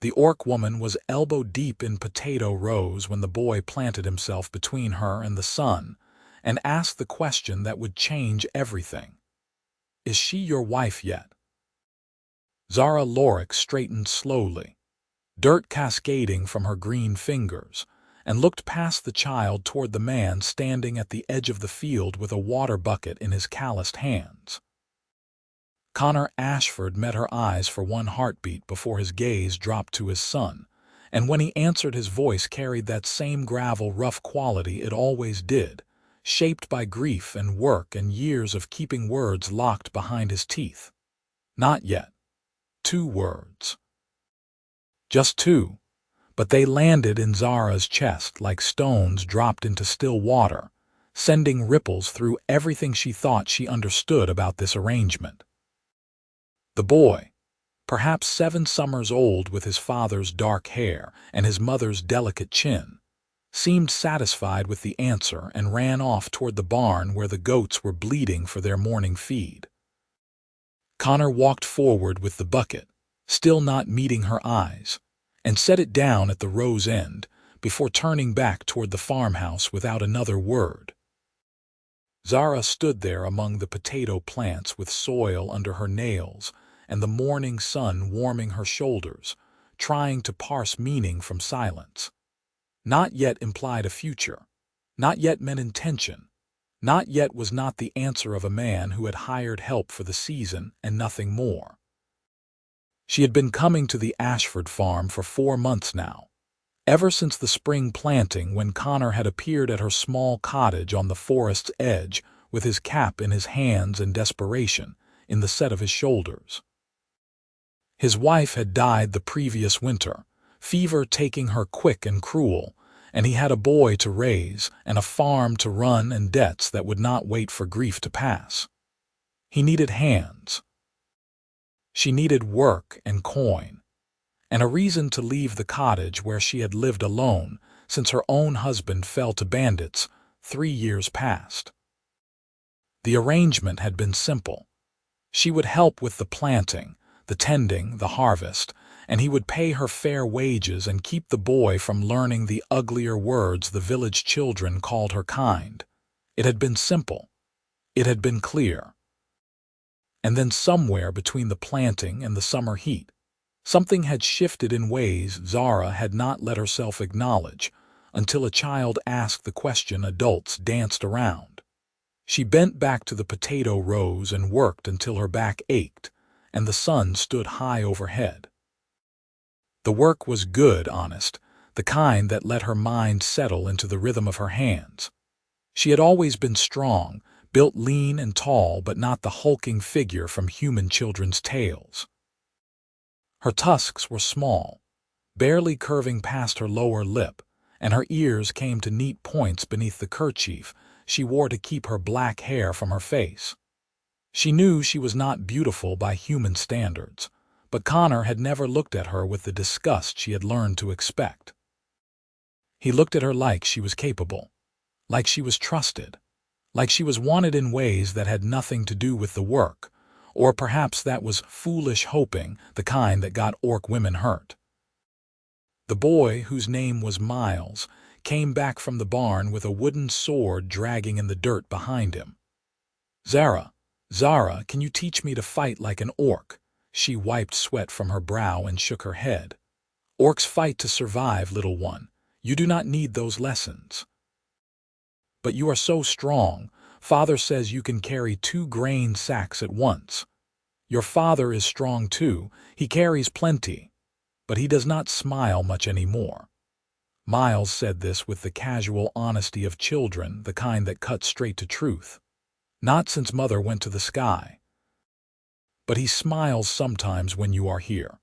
The orc woman was elbow-deep in potato rows when the boy planted himself between her and the sun and asked the question that would change everything. "Is she your wife yet?" Zara Lorik straightened slowly, dirt cascading from her green fingers, and looked past the child toward the man standing at the edge of the field with a water bucket in his calloused hands. Connor Ashford met her eyes for one heartbeat before his gaze dropped to his son, and when he answered, his voice carried that same gravel, rough quality it always did, shaped by grief and work and years of keeping words locked behind his teeth. "Not yet." 2 words. Just 2, but they landed in Zara's chest like stones dropped into still water, sending ripples through everything she thought she understood about this arrangement. The boy, perhaps 7 summers old, with his father's dark hair and his mother's delicate chin, seemed satisfied with the answer and ran off toward the barn where the goats were bleating for their morning feed. Connor walked forward with the bucket, still not meeting her eyes, and set it down at the row's end before turning back toward the farmhouse without another word. Zara stood there among the potato plants with soil under her nails and the morning sun warming her shoulders, trying to parse meaning from silence. Not yet implied a future. Not yet meant intention. Not yet was not the answer of a man who had hired help for the season and nothing more. She had been coming to the Ashford farm for 4 months now, ever since the spring planting when Connor had appeared at her small cottage on the forest's edge with his cap in his hands and desperation in the set of his shoulders. His wife had died the previous winter, fever taking her quick and cruel, and he had a boy to raise and a farm to run and debts that would not wait for grief to pass. He needed hands. She needed work and coin, and a reason to leave the cottage where she had lived alone since her own husband fell to bandits 3 years past. The arrangement had been simple. She would help with the planting, the tending, the harvest, and he would pay her fair wages and keep the boy from learning the uglier words the village children called her kind. It had been simple. It had been clear. And then somewhere between the planting and the summer heat, something had shifted in ways Zara had not let herself acknowledge until a child asked the question adults danced around. She bent back to the potato rows and worked until her back ached and the sun stood high overhead. The work was good, honest, the kind that let her mind settle into the rhythm of her hands. She had always been strong, built lean and tall, but not the hulking figure from human children's tales. Her tusks were small, barely curving past her lower lip, and her ears came to neat points beneath the kerchief she wore to keep her black hair from her face. She knew she was not beautiful by human standards, but Connor had never looked at her with the disgust she had learned to expect. He looked at her like she was capable, like she was trusted, like she was wanted in ways that had nothing to do with the work, or perhaps that was foolish hoping, the kind that got orc women hurt. The boy, whose name was Miles, came back from the barn with a wooden sword dragging in the dirt behind him. Zara, can you teach me to fight like an orc?" She wiped sweat from her brow and shook her head. "Orcs fight to survive, little one. You do not need those lessons." "But you are so strong. Father says you can carry 2 grain sacks at once." "Your father is strong too. He carries plenty. But he does not smile much anymore." Miles said this with the casual honesty of children, the kind that cut straight to truth. "Not since Mother went to the sky. But he smiles sometimes when you are here."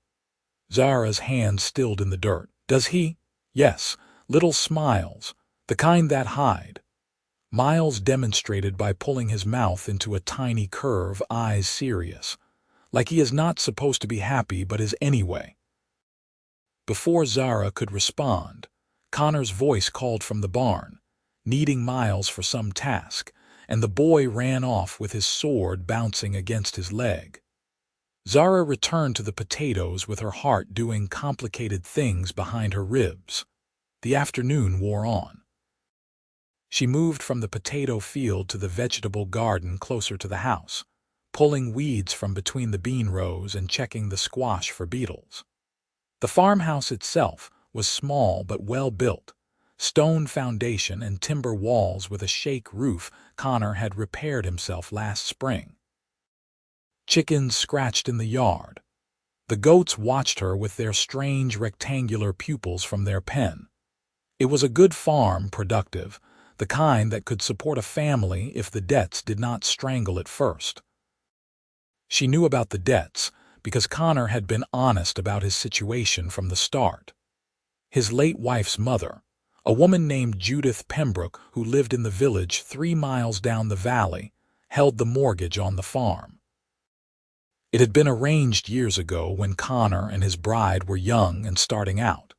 Zara's hand stilled in the dirt. "Does he?" "Yes, little smiles, the kind that hide." Miles demonstrated by pulling his mouth into a tiny curve, eyes serious, like he is not supposed to be happy but is anyway. Before Zara could respond, Connor's voice called from the barn, needing Miles for some task, and the boy ran off with his sword bouncing against his leg. Zara returned to the potatoes with her heart doing complicated things behind her ribs. The afternoon wore on. She moved from the potato field to the vegetable garden closer to the house, pulling weeds from between the bean rows and checking the squash for beetles. The farmhouse itself was small but well built. Stone foundation and timber walls with a shake roof Connor had repaired himself last spring. Chickens scratched in the yard. The goats watched her with their strange rectangular pupils from their pen. It was a good farm, productive, the kind that could support a family if the debts did not strangle it first. She knew about the debts because Connor had been honest about his situation from the start. His late wife's mother, a woman named Judith Pembroke who lived in the village 3 miles down the valley, held the mortgage on the farm. It had been arranged years ago when Connor and his bride were young and starting out,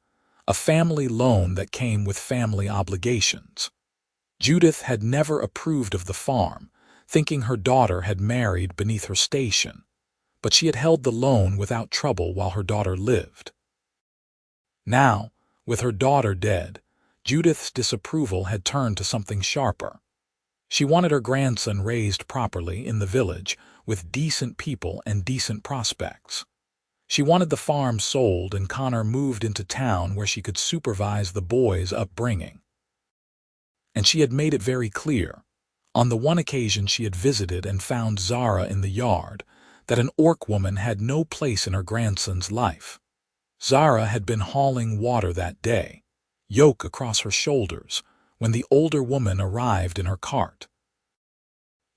a family loan that came with family obligations. Judith had never approved of the farm, thinking her daughter had married beneath her station, but she had held the loan without trouble while her daughter lived. Now, with her daughter dead, Judith's disapproval had turned to something sharper. She wanted her grandson raised properly in the village with decent people and decent prospects. She wanted the farm sold and Connor moved into town where she could supervise the boy's upbringing. And she had made it very clear, on the one occasion she had visited and found Zara in the yard, that an orc woman had no place in her grandson's life. Zara had been hauling water that day, yoke across her shoulders, when the older woman arrived in her cart.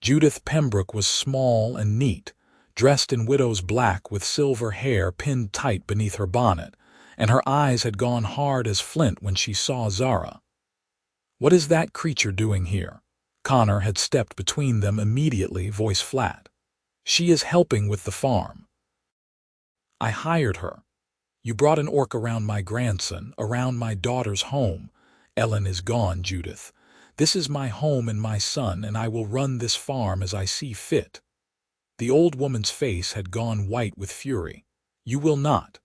Judith Pembroke was small and neat, dressed in widow's black with silver hair pinned tight beneath her bonnet, and her eyes had gone hard as flint when she saw Zara. "What is that creature doing here?" Connor had stepped between them immediately, voice flat. "She is helping with the farm." "I hired her. You brought an orc around my grandson, around my daughter's home. Ellen is gone, Judith. This is my home and my son, and I will run this farm as I see fit." The old woman's face had gone white with fury. "You will not.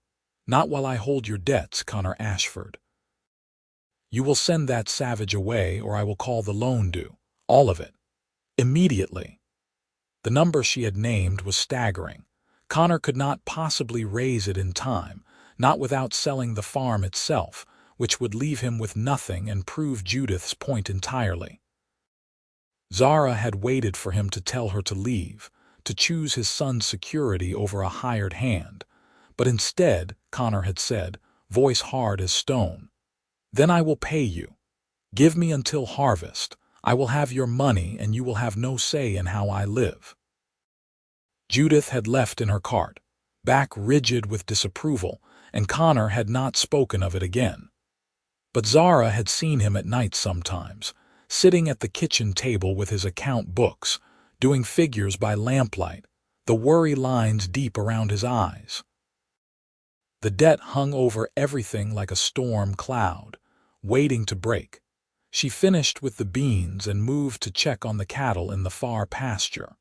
Not while I hold your debts, Connor Ashford. You will send that savage away or I will call the loan due. All of it. Immediately." The number she had named was staggering. Connor could not possibly raise it in time, not without selling the farm itself, which would leave him with nothing and prove Judith's point entirely. Zara had waited for him to tell her to leave, to choose his son's security over a hired hand, but instead, Connor had said, voice hard as stone, "Then I will pay you. Give me until harvest. I will have your money and you will have no say in how I live." Judith had left in her cart, back rigid with disapproval, and Connor had not spoken of it again. But Zara had seen him at night sometimes, sitting at the kitchen table with his account books, doing figures by lamplight, the worry lines deep around his eyes. The debt hung over everything like a storm cloud, waiting to break. She finished with the beans and moved to check on the cattle in the far pasture.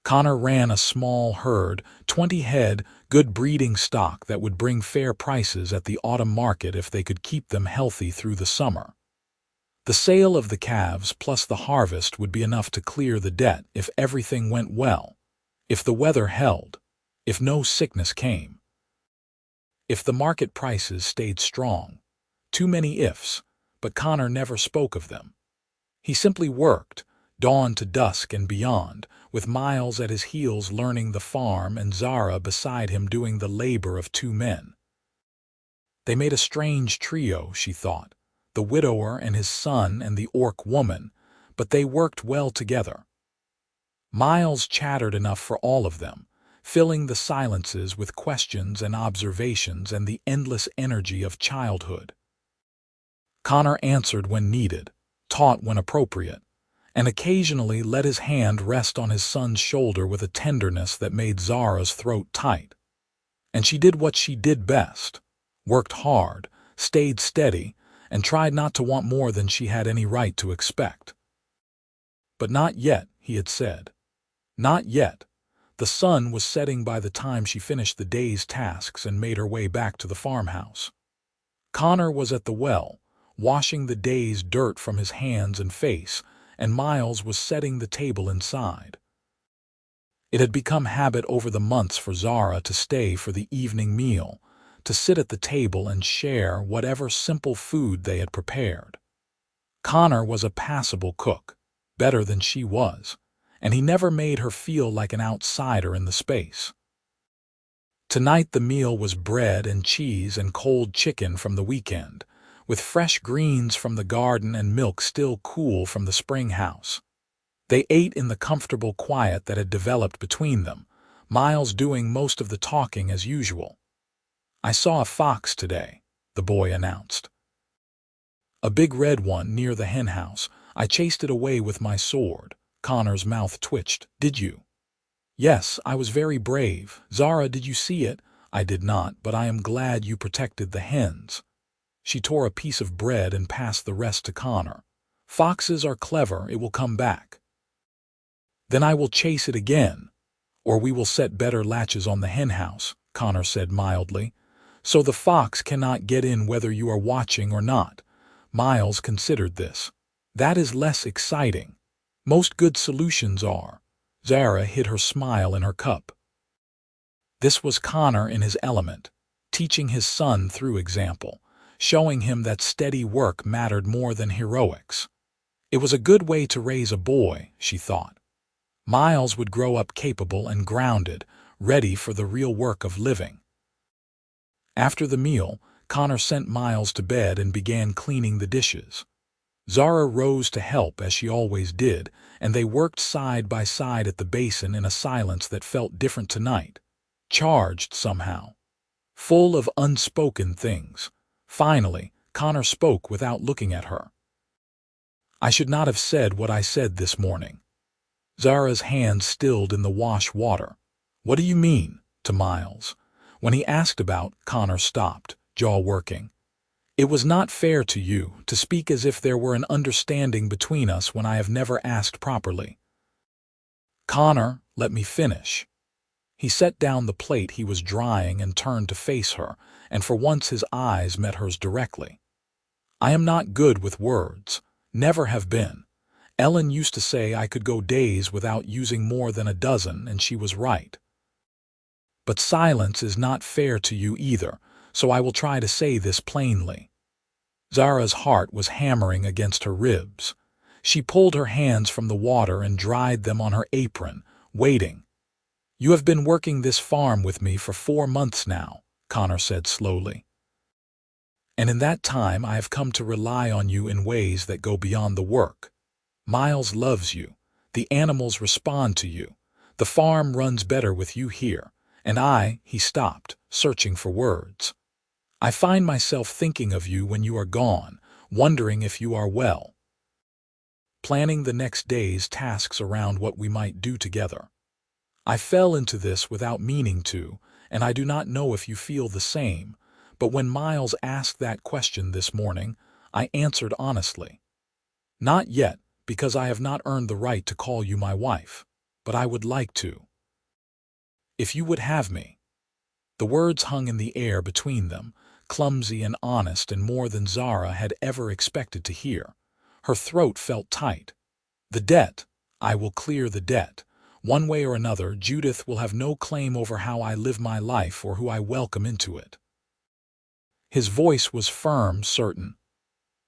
Connor ran a small herd, 20 head, good breeding stock that would bring fair prices at the autumn market if they could keep them healthy through the summer. The sale of the calves plus the harvest would be enough to clear the debt if everything went well, if the weather held, if no sickness came, if the market prices stayed strong. Too many ifs, but Connor never spoke of them. He simply worked, dawn to dusk and beyond, with Miles at his heels learning the farm and Zara beside him doing the labor of 2 men. They made a strange trio, she thought, the widower and his son and the orc woman, but they worked well together. Miles chattered enough for all of them, filling the silences with questions and observations and the endless energy of childhood. Connor answered when needed, taught when appropriate, and occasionally let his hand rest on his son's shoulder with a tenderness that made Zara's throat tight. And she did what she did best, worked hard, stayed steady, and tried not to want more than she had any right to expect. But not yet, he had said. Not yet. The sun was setting by the time she finished the day's tasks and made her way back to the farmhouse. Connor was at the well, washing the day's dirt from his hands and face, and Miles was setting the table inside. It had become habit over the months for Zara to stay for the evening meal, to sit at the table and share whatever simple food they had prepared. Connor was a passable cook, better than she was, and he never made her feel like an outsider in the space. Tonight the meal was bread and cheese and cold chicken from the weekend, with fresh greens from the garden and milk still cool from the spring house. They ate in the comfortable quiet that had developed between them, Miles doing most of the talking as usual. "I saw a fox today," the boy announced. "A big red one near the henhouse. I chased it away with my sword." Connor's mouth twitched. "Did you?" "Yes, I was very brave. Zara, did you see it?" "I did not, but I am glad you protected the hens." She tore a piece of bread and passed the rest to Connor. "Foxes are clever, it will come back." "Then I will chase it again, or we will set better latches on the henhouse," Connor said mildly, "so the fox cannot get in whether you are watching or not." Miles considered this. "That is less exciting. Most good solutions are." Zara hid her smile in her cup. This was Connor in his element, teaching his son through example, showing him that steady work mattered more than heroics. It was a good way to raise a boy, she thought. Miles would grow up capable and grounded, ready for the real work of living. After the meal, Connor sent Miles to bed and began cleaning the dishes. Zara rose to help as she always did, and they worked side by side at the basin in a silence that felt different tonight, charged somehow, full of unspoken things. Finally, Connor spoke without looking at her. "I should not have said what I said this morning." Zara's hand stilled in the wash water. "What do you mean?" to Miles. When he asked about, Connor stopped, jaw working. "It was not fair to you to speak as if there were an understanding between us when I have never asked properly." "Connor, let me finish." He set down the plate he was drying and turned to face her, and for once his eyes met hers directly. "I am not good with words, never have been. Ellen used to say I could go days without using more than a dozen, and she was right. But silence is not fair to you either, so I will try to say this plainly." Zara's heart was hammering against her ribs. She pulled her hands from the water and dried them on her apron, waiting. "You have been working this farm with me for 4 months now," Connor said slowly. "And in that time I have come to rely on you in ways that go beyond the work. Miles loves you. The animals respond to you. The farm runs better with you here. And he stopped, searching for words. "I find myself thinking of you when you are gone, wondering if you are well. Planning the next day's tasks around what we might do together. I fell into this without meaning to, and I do not know if you feel the same, but when Miles asked that question this morning, I answered honestly. Not yet, because I have not earned the right to call you my wife, but I would like to. If you would have me." The words hung in the air between them, clumsy and honest and more than Zara had ever expected to hear. Her throat felt tight. "The debt. I will clear the debt. One way or another, Judith will have no claim over how I live my life or who I welcome into it." His voice was firm, certain.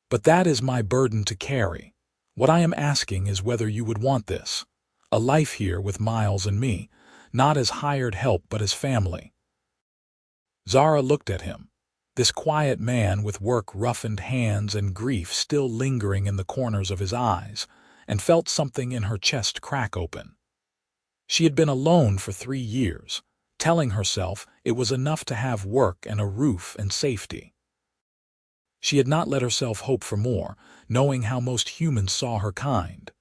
"But that is my burden to carry. What I am asking is whether you would want this. A life here with Miles and me, not as hired help but as family." Zara looked at him. This quiet man with work-roughened hands and grief still lingering in the corners of his eyes, and felt something in her chest crack open. She had been alone for 3 years, telling herself it was enough to have work and a roof and safety. She had not let herself hope for more, knowing how most humans saw her kind.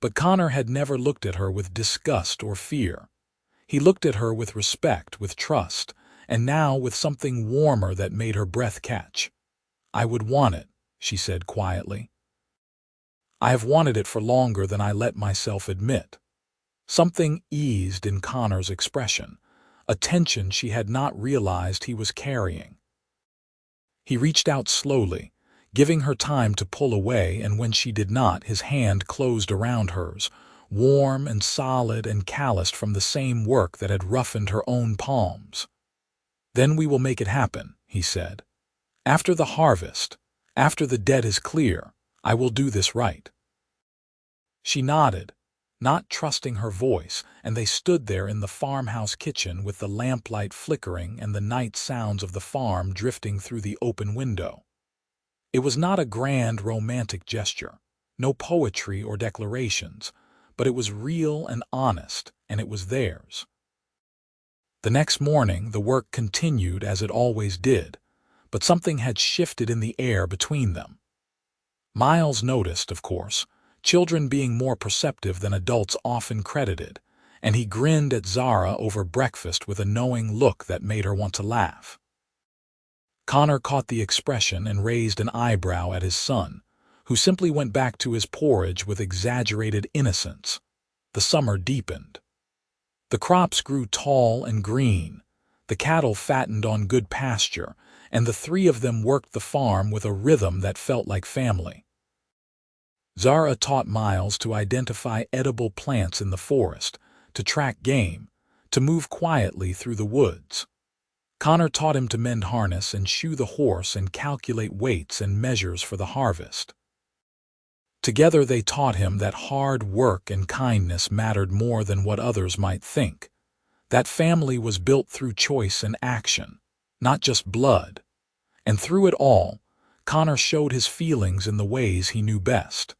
But Connor had never looked at her with disgust or fear. He looked at her with respect, with trust, and now with something warmer that made her breath catch. "I would want it," she said quietly. "I have wanted it for longer than I let myself admit." Something eased in Connor's expression, a tension she had not realized he was carrying. He reached out slowly, giving her time to pull away, and when she did not, his hand closed around hers, warm and solid and calloused from the same work that had roughened her own palms. "Then we will make it happen," he said. "After the harvest, after the debt is clear, I will do this right." She nodded, not trusting her voice, and they stood there in the farmhouse kitchen with the lamplight flickering and the night sounds of the farm drifting through the open window. It was not a grand romantic gesture, no poetry or declarations, but it was real and honest, and it was theirs. The next morning the work continued as it always did, but something had shifted in the air between them. Miles noticed, of course, children being more perceptive than adults often credited, and he grinned at Zara over breakfast with a knowing look that made her want to laugh. Connor caught the expression and raised an eyebrow at his son, who simply went back to his porridge with exaggerated innocence. The summer deepened. The crops grew tall and green, the cattle fattened on good pasture, and the three of them worked the farm with a rhythm that felt like family. Zara taught Miles to identify edible plants in the forest, to track game, to move quietly through the woods. Connor taught him to mend harness and shoe the horse and calculate weights and measures for the harvest. Together they taught him that hard work and kindness mattered more than what others might think, that family was built through choice and action, not just blood. And through it all, Connor showed his feelings in the ways he knew best.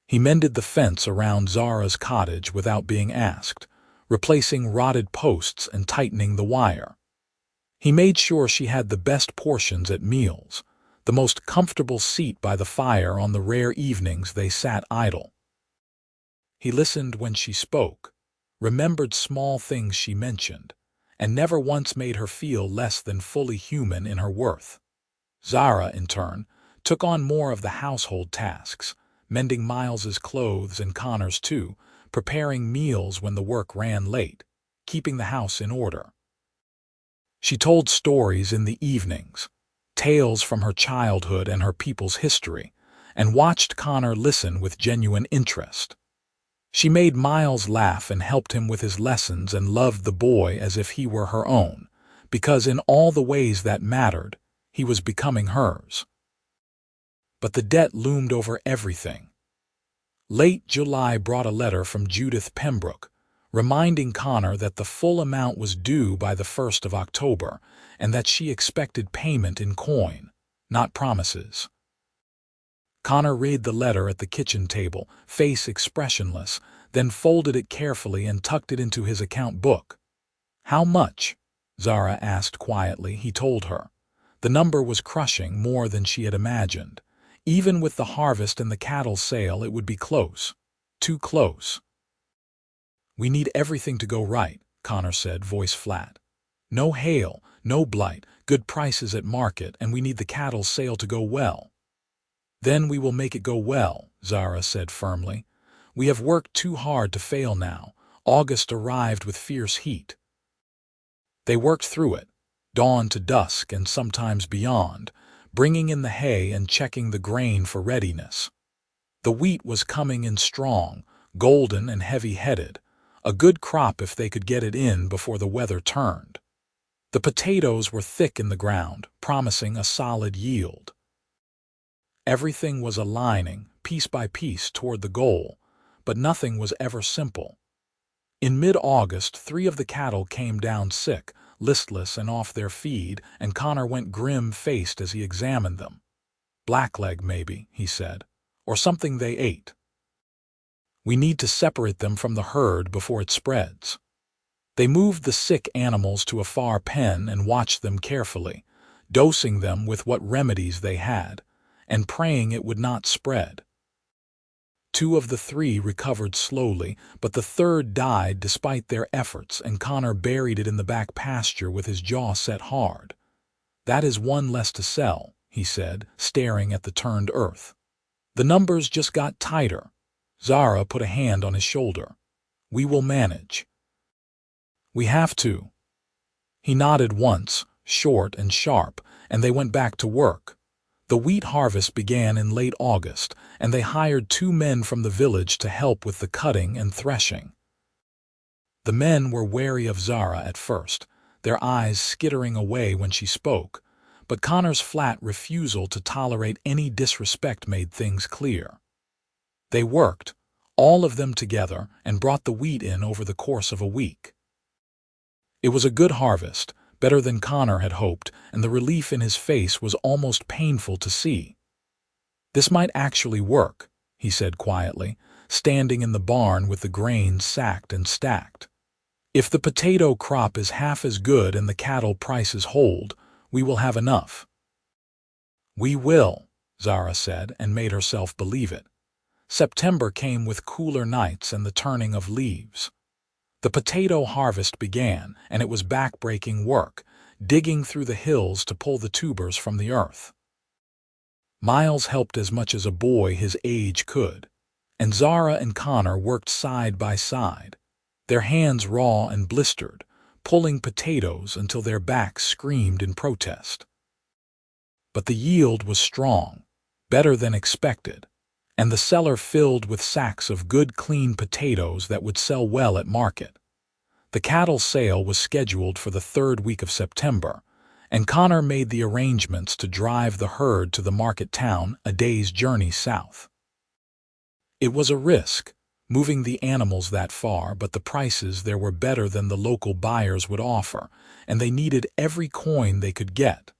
He mended the fence around Zara's cottage without being asked, replacing rotted posts and tightening the wire. He made sure she had the best portions at meals, the most comfortable seat by the fire on the rare evenings they sat idle. He listened when she spoke, remembered small things she mentioned, and never once made her feel less than fully human in her worth. Zara, in turn, took on more of the household tasks, mending Miles's clothes and Connor's too, preparing meals when the work ran late, keeping the house in order. She told stories in the evenings, tales from her childhood and her people's history, and watched Connor listen with genuine interest. She made Miles laugh and helped him with his lessons and loved the boy as if he were her own, because in all the ways that mattered, he was becoming hers. But the debt loomed over everything. Late July brought a letter from Judith Pembroke, reminding Connor that the full amount was due by the 1st of October and that she expected payment in coin, not promises. Connor read the letter at the kitchen table, face expressionless, then folded it carefully and tucked it into his account book. "How much?" Zara asked quietly. He told her. The number was crushing, more than she had imagined. Even with the harvest and the cattle sale, it would be close. Too close. "We need everything to go right," Connor said, voice flat. "No hail, no blight, good prices at market, and we need the cattle sale to go well." "Then we will make it go well," Zara said firmly. "We have worked too hard to fail now." August arrived with fierce heat. They worked through it, dawn to dusk and sometimes beyond, bringing in the hay and checking the grain for readiness. The wheat was coming in strong, golden and heavy-headed, a good crop if they could get it in before the weather turned. The potatoes were thick in the ground, promising a solid yield. Everything was aligning, piece by piece, toward the goal, but nothing was ever simple. In mid-August, 3 of the cattle came down sick, listless and off their feed, and Connor went grim-faced as he examined them. "Blackleg, maybe," he said, "or something they ate. We need to separate them from the herd before it spreads." They moved the sick animals to a far pen and watched them carefully, dosing them with what remedies they had, and praying it would not spread. 2 of the 3 recovered slowly, but the third died despite their efforts, and Connor buried it in the back pasture with his jaw set hard. "That is 1 less to sell," he said, staring at the turned earth. The numbers just got tighter. Zara put a hand on his shoulder. We will manage. We have to. He nodded once, short and sharp, and they went back to work. The wheat harvest began in late August, and they hired 2 men from the village to help with the cutting and threshing. The men were wary of Zara at first, their eyes skittering away when she spoke, but Connor's flat refusal to tolerate any disrespect made things clear. They worked, all of them together, and brought the wheat in over the course of a week. It was a good harvest, better than Connor had hoped, and the relief in his face was almost painful to see. "This might actually work," he said quietly, standing in the barn with the grain sacked and stacked. "If the potato crop is half as good and the cattle prices hold, we will have enough." "We will," Zara said, and made herself believe it. September came with cooler nights and the turning of leaves. The potato harvest began, and it was back-breaking work, digging through the hills to pull the tubers from the earth. Miles helped as much as a boy his age could, and Zara and Connor worked side by side, their hands raw and blistered, pulling potatoes until their backs screamed in protest. But the yield was strong, better than expected, and the cellar filled with sacks of good clean potatoes that would sell well at market. The cattle sale was scheduled for the 3rd week of September, and Connor made the arrangements to drive the herd to the market town a day's journey south. It was a risk, moving the animals that far, but the prices there were better than the local buyers would offer, and they needed every coin they could get.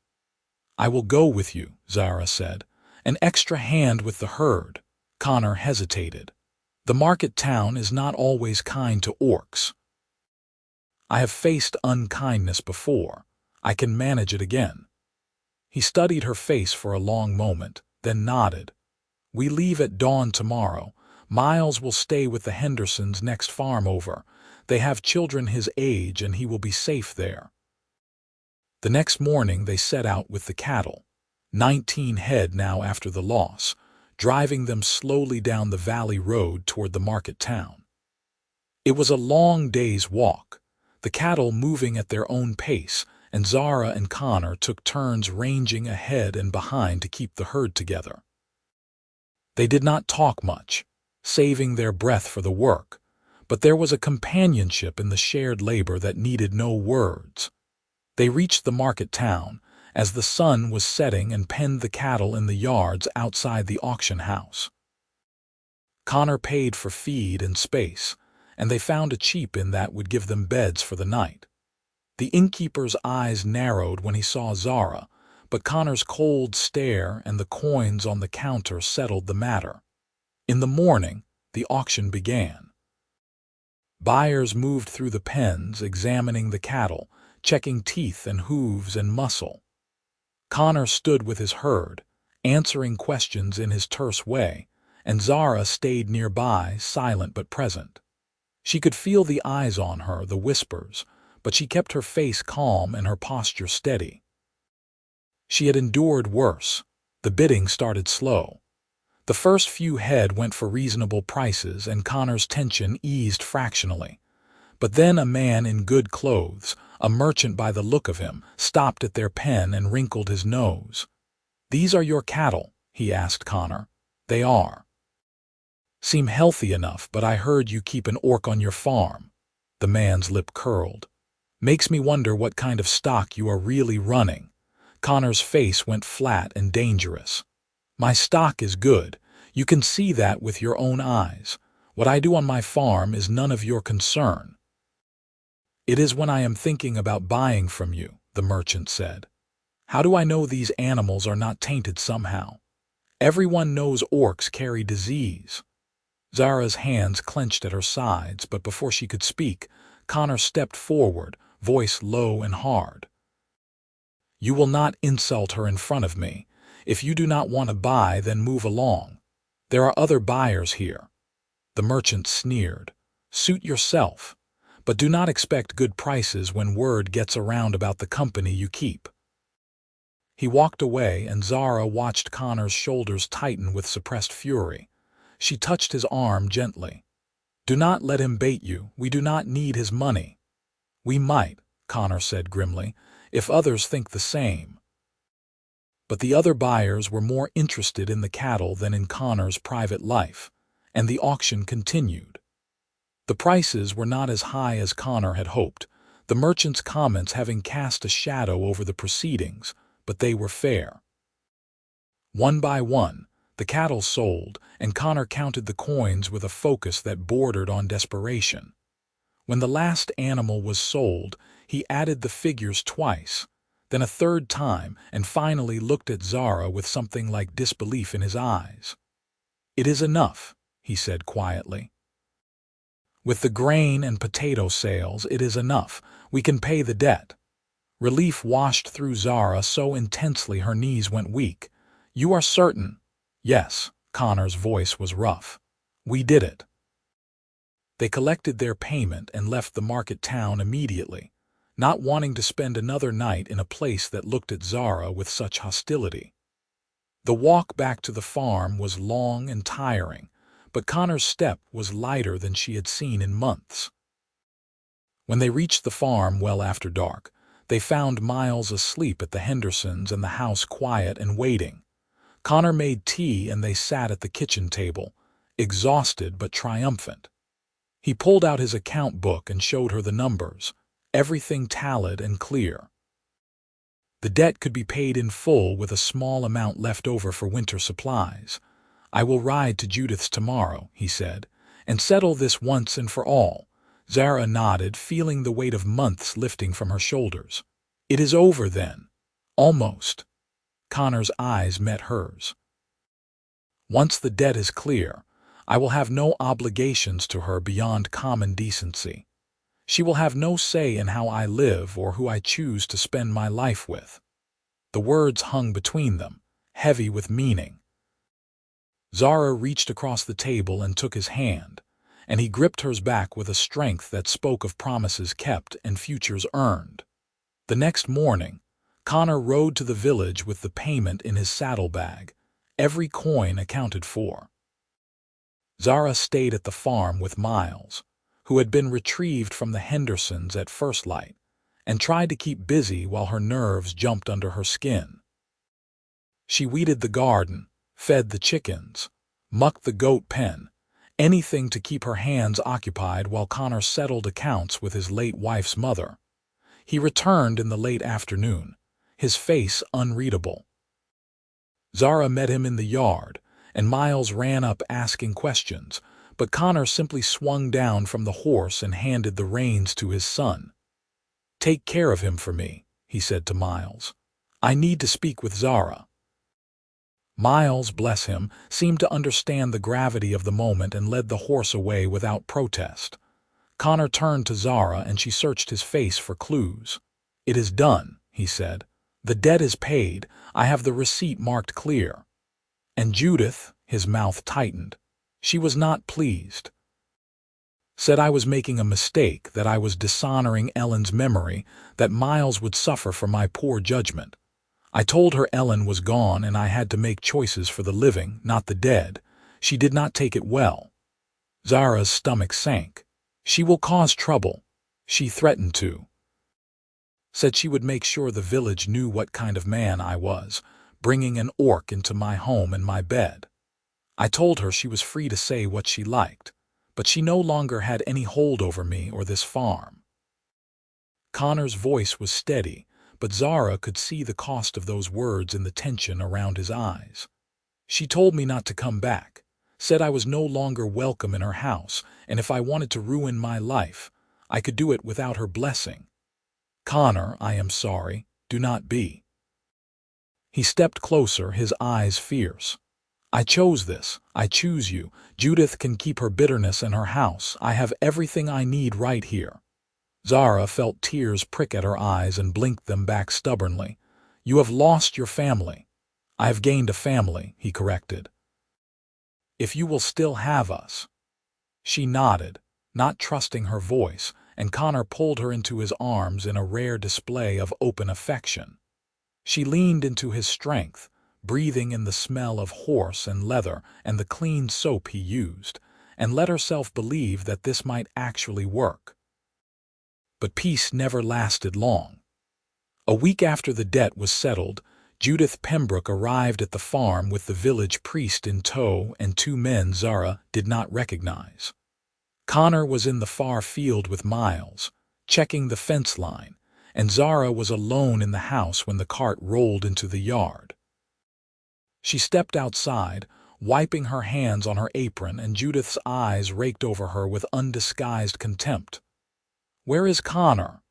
"I will go with you," Zara said. "An extra hand with the herd." Connor hesitated. "The market town is not always kind to orcs." "I have faced unkindness before. I can manage it again." He studied her face for a long moment, then nodded. "We leave at dawn tomorrow. Miles will stay with the Hendersons next farm over. They have children his age, and he will be safe there." The next morning they set out with the cattle, 19 head now after the loss, driving them slowly down the valley road toward the market town. It was a long day's walk, the cattle moving at their own pace, and Zara and Connor took turns ranging ahead and behind to keep the herd together. They did not talk much, saving their breath for the work, but there was a companionship in the shared labor that needed no words. They reached the market town as the sun was setting and penned the cattle in the yards outside the auction house. Connor paid for feed and space, and they found a cheap inn that would give them beds for the night. The innkeeper's eyes narrowed when he saw Zara, but Connor's cold stare and the coins on the counter settled the matter. In the morning, the auction began. Buyers moved through the pens, examining the cattle, checking teeth and hooves and muscle. Connor stood with his herd, answering questions in his terse way, and Zara stayed nearby, silent but present. She could feel the eyes on her, the whispers, but she kept her face calm and her posture steady. She had endured worse. The bidding started slow. The first few head went for reasonable prices, and Connor's tension eased fractionally. But then a man in good clothes, a merchant by the look of him, stopped at their pen and wrinkled his nose. "These are your cattle?" he asked Connor. "They are." "Seem healthy enough, but I heard you keep an orc on your farm." The man's lip curled. "Makes me wonder what kind of stock you are really running." Connor's face went flat and dangerous. "My stock is good. You can see that with your own eyes. What I do on my farm is none of your concern." "It is when I am thinking about buying from you," the merchant said. "How do I know these animals are not tainted somehow? Everyone knows orcs carry disease." Zara's hands clenched at her sides, but before she could speak, Connor stepped forward, voice low and hard. "You will not insult her in front of me. If you do not want to buy, then move along. There are other buyers here." The merchant sneered. "Suit yourself. But do not expect good prices when word gets around about the company you keep." He walked away, and Zara watched Connor's shoulders tighten with suppressed fury. She touched his arm gently. Do not let him bait you. We do not need his money. We might, Connor said grimly, if others think the same. But the other buyers were more interested in the cattle than in Connor's private life, and the auction continued. The prices were not as high as Connor had hoped, the merchant's comments having cast a shadow over the proceedings, but they were fair. One by one, the cattle sold, and Connor counted the coins with a focus that bordered on desperation. When the last animal was sold, he added the figures twice, then a third time, and finally looked at Zara with something like disbelief in his eyes. "It is enough," he said quietly. "With the grain and potato sales, it is enough. We can pay the debt." Relief washed through Zara so intensely her knees went weak. "You are certain?" "Yes," Connor's voice was rough. "We did it." They collected their payment and left the market town immediately, not wanting to spend another night in a place that looked at Zara with such hostility. The walk back to the farm was long and tiring, but Connor's step was lighter than she had seen in months. When they reached the farm well after dark, they found Miles asleep at the Hendersons and the house quiet and waiting. Connor made tea and they sat at the kitchen table, exhausted but triumphant. He pulled out his account book and showed her the numbers, everything tallied and clear. The debt could be paid in full with a small amount left over for winter supplies. "I will ride to Judith's tomorrow," he said, "and settle this once and for all." Zara nodded, feeling the weight of months lifting from her shoulders. "It is over then." "Almost." Connor's eyes met hers. "Once the debt is clear, I will have no obligations to her beyond common decency. She will have no say in how I live or who I choose to spend my life with." The words hung between them, heavy with meaning. Zara reached across the table and took his hand, and he gripped hers back with a strength that spoke of promises kept and futures earned. The next morning, Connor rode to the village with the payment in his saddlebag, every coin accounted for. Zara stayed at the farm with Miles, who had been retrieved from the Hendersons at first light, and tried to keep busy while her nerves jumped under her skin. She weeded the garden, fed the chickens, mucked the goat pen, anything to keep her hands occupied while Connor settled accounts with his late wife's mother. He returned in the late afternoon, his face unreadable. Zara met him in the yard, and Miles ran up asking questions, but Connor simply swung down from the horse and handed the reins to his son. "Take care of him for me," he said to Miles. "I need to speak with Zara." Miles, bless him, seemed to understand the gravity of the moment and led the horse away without protest. Connor turned to Zara and she searched his face for clues. "It is done," he said. "The debt is paid. I have the receipt marked clear." And Judith, his mouth tightened. She was not pleased. "Said I was making a mistake, that I was dishonoring Ellen's memory, that Miles would suffer for my poor judgment. I told her Ellen was gone and I had to make choices for the living, not the dead. She did not take it well." Zara's stomach sank. "She will cause trouble." She threatened to. "Said she would make sure the village knew what kind of man I was, bringing an orc into my home and my bed. I told her she was free to say what she liked, but she no longer had any hold over me or this farm." Connor's voice was steady, but Zara could see the cost of those words in the tension around his eyes. "She told me not to come back, said I was no longer welcome in her house, and if I wanted to ruin my life, I could do it without her blessing. Connor, I am sorry, do not be." He stepped closer, his eyes fierce. "I chose this. I choose you. Judith can keep her bitterness in her house. I have everything I need right here." Zara felt tears prick at her eyes and blinked them back stubbornly. "You have lost your family." "I have gained a family," he corrected. "If you will still have us." She nodded, not trusting her voice, and Connor pulled her into his arms in a rare display of open affection. She leaned into his strength, breathing in the smell of horse and leather and the clean soap he used, and let herself believe that this might actually work. But peace never lasted long. A week after the debt was settled, Judith Pembroke arrived at the farm with the village priest in tow and two men Zara did not recognize. Connor was in the far field with Miles, checking the fence line, and Zara was alone in the house when the cart rolled into the yard. She stepped outside, wiping her hands on her apron, and Judith's eyes raked over her with undisguised contempt. "Where is Connor?"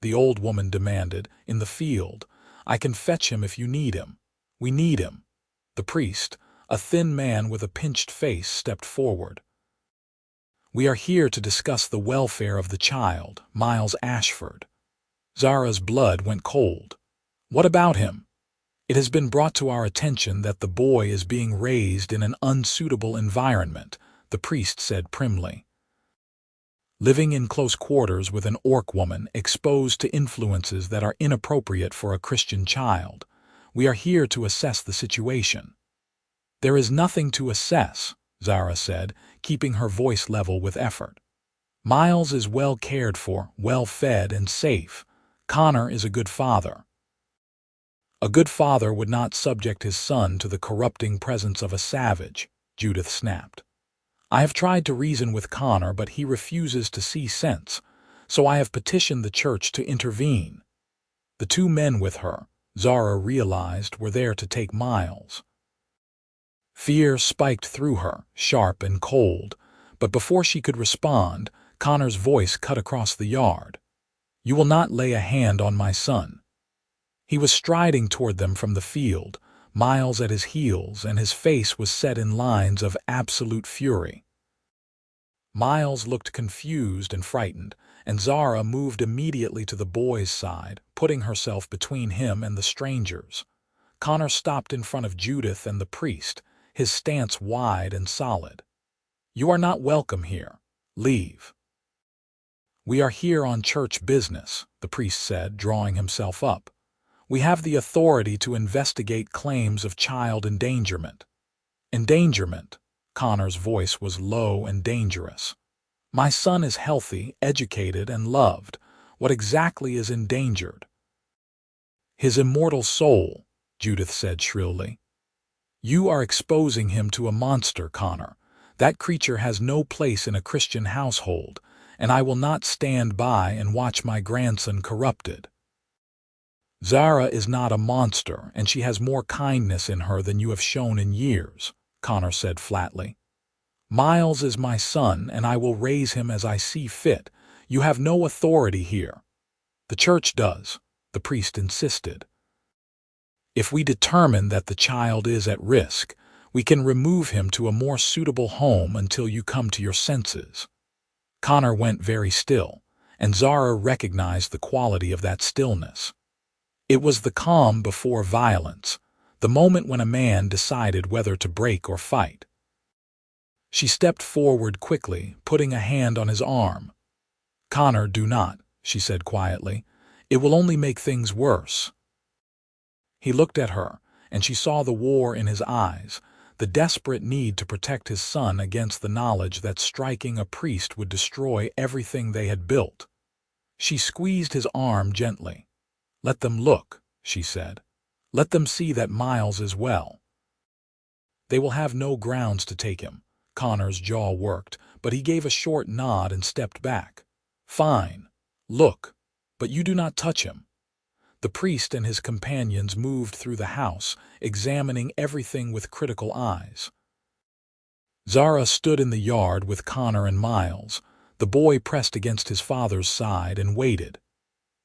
the old woman demanded. "In the field. I can fetch him if you need him." "We need him." The priest, a thin man with a pinched face, stepped forward. "We are here to discuss the welfare of the child, Miles Ashford." Zara's blood went cold. "What about him?" "It has been brought to our attention that the boy is being raised in an unsuitable environment," the priest said primly. "Living in close quarters with an orc woman exposed to influences that are inappropriate for a Christian child. We are here to assess the situation." "There is nothing to assess," Zara said, keeping her voice level with effort. "Miles is well cared for, well fed, and safe. Connor is a good father." "A good father would not subject his son to the corrupting presence of a savage," Judith snapped. "I have tried to reason with Connor, but he refuses to see sense, so I have petitioned the church to intervene." The two men with her, Zara realized, were there to take Miles. Fear spiked through her, sharp and cold, but before she could respond, Connor's voice cut across the yard. "You will not lay a hand on my son." He was striding toward them from the field, Miles at his heels, and his face was set in lines of absolute fury. Miles looked confused and frightened, and Zara moved immediately to the boy's side, putting herself between him and the strangers. Connor stopped in front of Judith and the priest, his stance wide and solid. "You are not welcome here. Leave." "We are here on church business," the priest said, drawing himself up. "We have the authority to investigate claims of child endangerment." "Endangerment?" Connor's voice was low and dangerous. "My son is healthy, educated, and loved. What exactly is endangered?" "His immortal soul," Judith said shrilly. "You are exposing him to a monster, Connor. That creature has no place in a Christian household, and I will not stand by and watch my grandson corrupted." "Zara is not a monster, and she has more kindness in her than you have shown in years," Connor said flatly. "Miles is my son, and I will raise him as I see fit. You have no authority here." "The church does," the priest insisted. "If we determine that the child is at risk, we can remove him to a more suitable home until you come to your senses." Connor went very still, and Zara recognized the quality of that stillness. It was the calm before violence, the moment when a man decided whether to break or fight. She stepped forward quickly, putting a hand on his arm. "Connor, do not," she said quietly. "It will only make things worse." He looked at her, and she saw the war in his eyes, the desperate need to protect his son against the knowledge that striking a priest would destroy everything they had built. She squeezed his arm gently. "Let them look," she said. "Let them see that Miles is well." "They will have no grounds to take him." Connor's jaw worked, but he gave a short nod and stepped back. "Fine. Look, but you do not touch him." The priest and his companions moved through the house, examining everything with critical eyes. Zara stood in the yard with Connor and Miles. The boy pressed against his father's side and waited.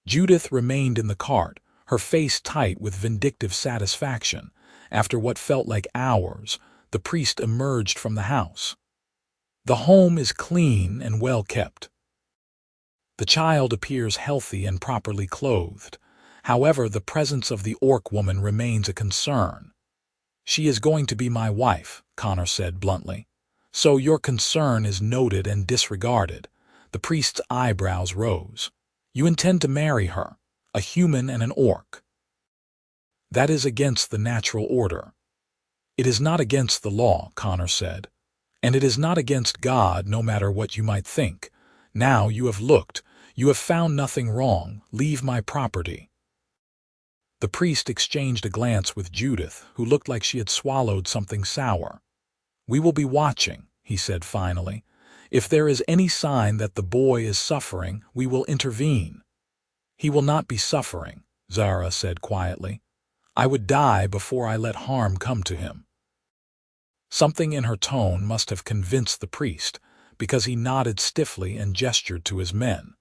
Judith remained in the cart, her face tight with vindictive satisfaction. After what felt like hours, the priest emerged from the house. "The home is clean and well kept. The child appears healthy and properly clothed. However, the presence of the orc woman remains a concern." "She is going to be my wife," Connor said bluntly. "So your concern is noted and disregarded." The priest's eyebrows rose. "You intend to marry her, a human and an orc." "That is against the natural order." "It is not against the law," Connor said. And it is not against God, no matter what you might think. Now you have looked. You have found nothing wrong. Leave my property." The priest exchanged a glance with Judith, who looked like she had swallowed something sour. "We will be watching," he said finally. "If there is any sign that the boy is suffering, we will intervene." "He will not be suffering," Zara said quietly. "I would die before I let harm come to him." Something in her tone must have convinced the priest, because he nodded stiffly and gestured to his men.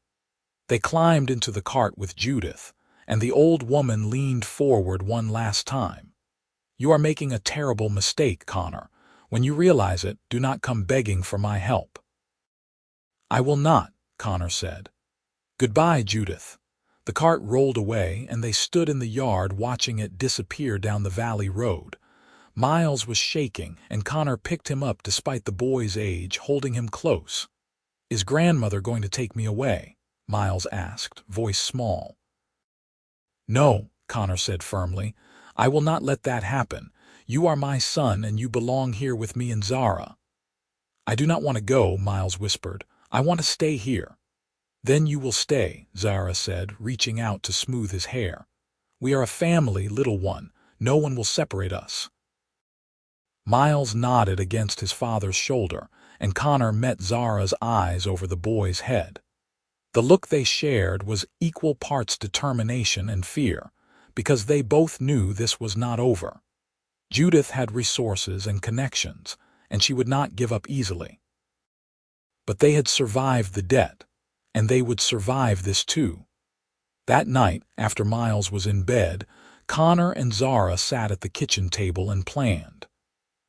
They climbed into the cart with Judith, and the old woman leaned forward one last time. "You are making a terrible mistake, Connor. When you realize it, do not come begging for my help." "I will not," Connor said. "Goodbye, Judith." The cart rolled away, and they stood in the yard watching it disappear down the valley road. Miles was shaking, and Connor picked him up despite the boy's age, holding him close. "Is grandmother going to take me away?" Miles asked, voice small. "No," Connor said firmly. "I will not let that happen. You are my son, and you belong here with me and Zara." "I do not want to go," Miles whispered. "I want to stay here." "Then you will stay," Zara said, reaching out to smooth his hair. "We are a family, little one. No one will separate us." Miles nodded against his father's shoulder, and Connor met Zara's eyes over the boy's head. The look they shared was equal parts determination and fear, because they both knew this was not over. Judith had resources and connections, and she would not give up easily. But they had survived the debt, and they would survive this too. That night, after Miles was in bed, Connor and Zara sat at the kitchen table and planned.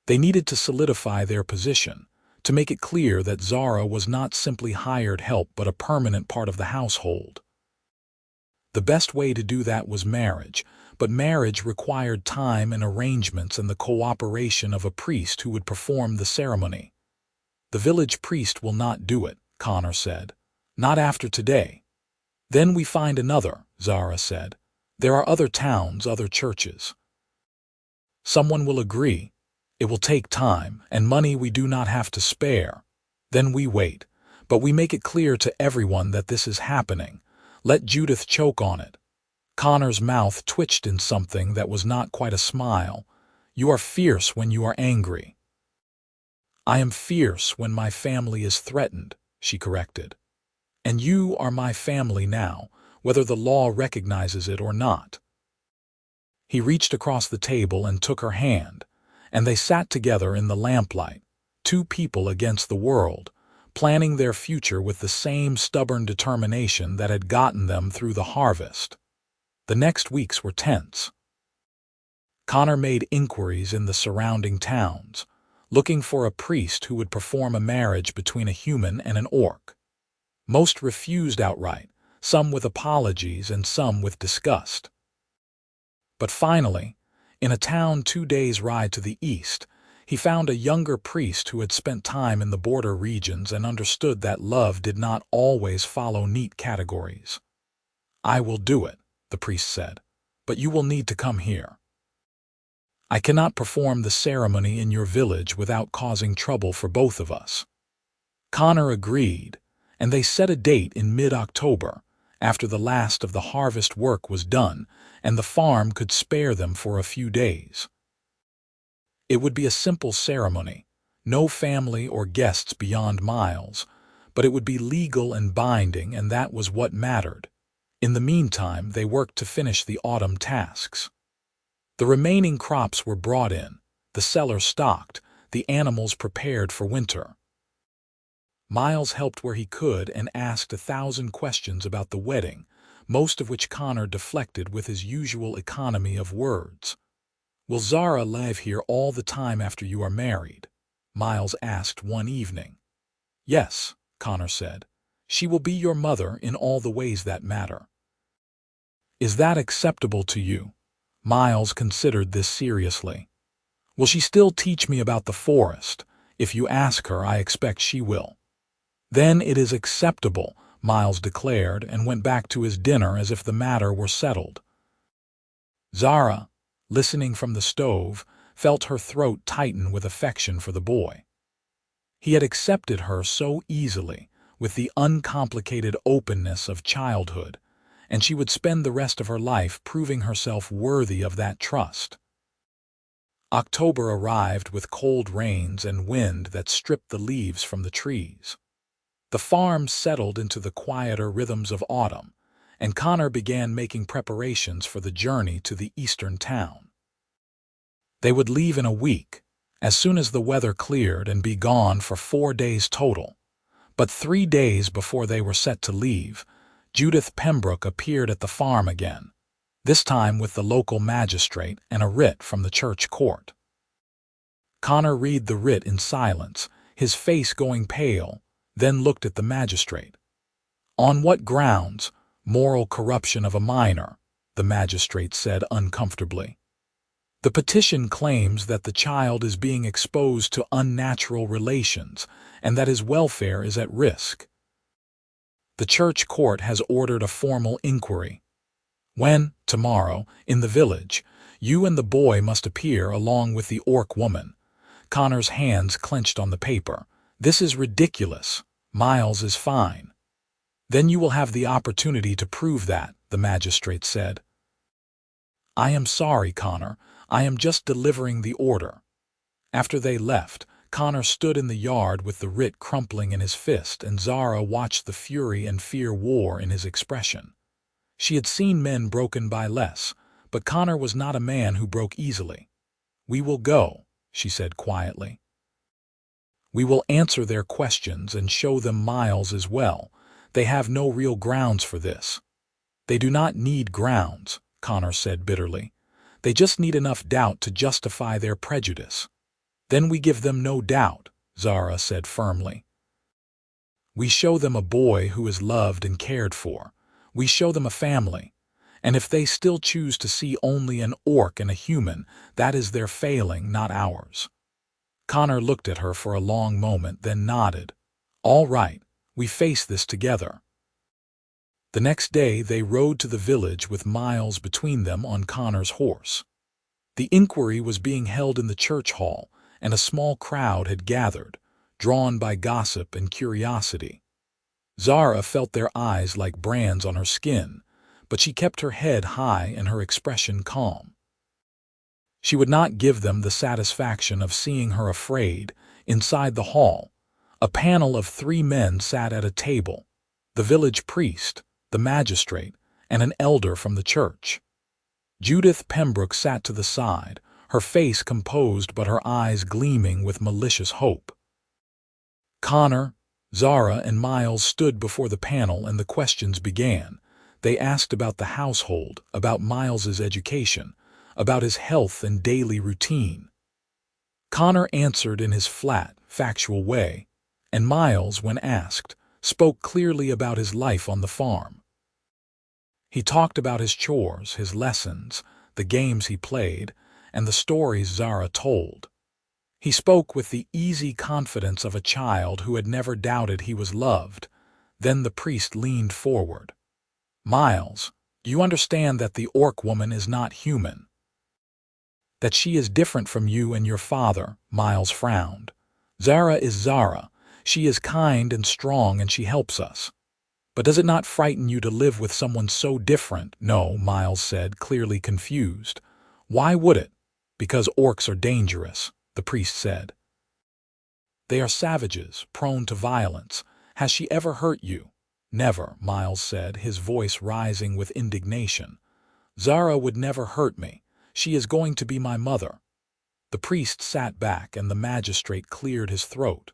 They needed to solidify their position, to make it clear that Zara was not simply hired help but a permanent part of the household. The best way to do that was marriage, but marriage required time and arrangements and the cooperation of a priest who would perform the ceremony. "The village priest will not do it," Connor said. "Not after today." "Then we find another," Zara said. "There are other towns, other churches." "Someone will agree. It will take time, and money we do not have to spare. Then we wait, but we make it clear to everyone that this is happening. Let Judith choke on it." Connor's mouth twitched in something that was not quite a smile. "You are fierce when you are angry." "I am fierce when my family is threatened," she corrected. "And you are my family now, whether the law recognizes it or not." He reached across the table and took her hand, and they sat together in the lamplight, two people against the world, planning their future with the same stubborn determination that had gotten them through the harvest. The next weeks were tense. Connor made inquiries in the surrounding towns, looking for a priest who would perform a marriage between a human and an orc. Most refused outright, some with apologies and some with disgust. But finally, in a town 2 days' ride to the east, he found a younger priest who had spent time in the border regions and understood that love did not always follow neat categories. "I will do it," the priest said, "but you will need to come here. I cannot perform the ceremony in your village without causing trouble for both of us." Connor agreed, and they set a date in mid-October, after the last of the harvest work was done and the farm could spare them for a few days. It would be a simple ceremony, no family or guests beyond Miles, but it would be legal and binding, and that was what mattered. In the meantime, they worked to finish the autumn tasks. The remaining crops were brought in, the cellar stocked, the animals prepared for winter. Miles helped where he could and asked 1,000 questions about the wedding, most of which Connor deflected with his usual economy of words. "Will Zara live here all the time after you are married?" Miles asked one evening. "Yes," Connor said. "She will be your mother in all the ways that matter." "Is that acceptable to you?" Miles considered this seriously. "Will she still teach me about the forest? If you ask her, I expect she will." "Then it is acceptable," Miles declared, and went back to his dinner as if the matter were settled. Zara, listening from the stove, felt her throat tighten with affection for the boy. He had accepted her so easily, with the uncomplicated openness of childhood, and she would spend the rest of her life proving herself worthy of that trust. October arrived with cold rains and wind that stripped the leaves from the trees. The farm settled into the quieter rhythms of autumn, and Connor began making preparations for the journey to the eastern town. They would leave in a week, as soon as the weather cleared, and be gone for 4 days total. But 3 days before they were set to leave, Judith Pembroke appeared at the farm again, this time with the local magistrate and a writ from the church court. Connor read the writ in silence, his face going pale, then looked at the magistrate. "On what grounds? Moral corruption of a minor," the magistrate said uncomfortably. "The petition claims that the child is being exposed to unnatural relations and that his welfare is at risk. The church court has ordered a formal inquiry. When, tomorrow, in the village, you and the boy must appear along with the orc woman." Connor's hands clenched on the paper. "This is ridiculous. Miles is fine." "Then you will have the opportunity to prove that," the magistrate said. "I am sorry, Connor. I am just delivering the order." After they left, Connor stood in the yard with the writ crumpling in his fist, and Zara watched the fury and fear war in his expression. She had seen men broken by less, but Connor was not a man who broke easily. "We will go," she said quietly. "We will answer their questions and show them Miles as well. They have no real grounds for this." "They do not need grounds," Connor said bitterly. "They just need enough doubt to justify their prejudice." "Then we give them no doubt," Zara said firmly. "We show them a boy who is loved and cared for. We show them a family. And if they still choose to see only an orc and a human, that is their failing, not ours." Connor looked at her for a long moment, then nodded. "All right, we face this together." The next day they rode to the village with Miles between them on Connor's horse. The inquiry was being held in the church hall, and a small crowd had gathered, drawn by gossip and curiosity. Zara felt their eyes like brands on her skin, but she kept her head high and her expression calm. She would not give them the satisfaction of seeing her afraid. Inside the hall, a panel of 3 men sat at a table: the village priest, the magistrate, and an elder from the church. Judith Pembroke sat to the side, her face composed but her eyes gleaming with malicious hope. Connor, Zara, and Miles stood before the panel, and the questions began. They asked about the household, about Miles's education, about his health and daily routine. Connor answered in his flat, factual way, and Miles, when asked, spoke clearly about his life on the farm. He talked about his chores, his lessons, the games he played, and the stories Zara told. He spoke with the easy confidence of a child who had never doubted he was loved. Then the priest leaned forward. "Miles, do you understand that the orc woman is not human? That she is different from you and your father?" Miles frowned. "Zara is Zara. She is kind and strong and she helps us. But does it not frighten you to live with someone so different?" "No," Miles said, clearly confused. "Why would it?" "Because orcs are dangerous," the priest said. "They are savages, prone to violence. Has she ever hurt you?" "Never," Miles said, his voice rising with indignation. "Zara would never hurt me. She is going to be my mother." The priest sat back and the magistrate cleared his throat.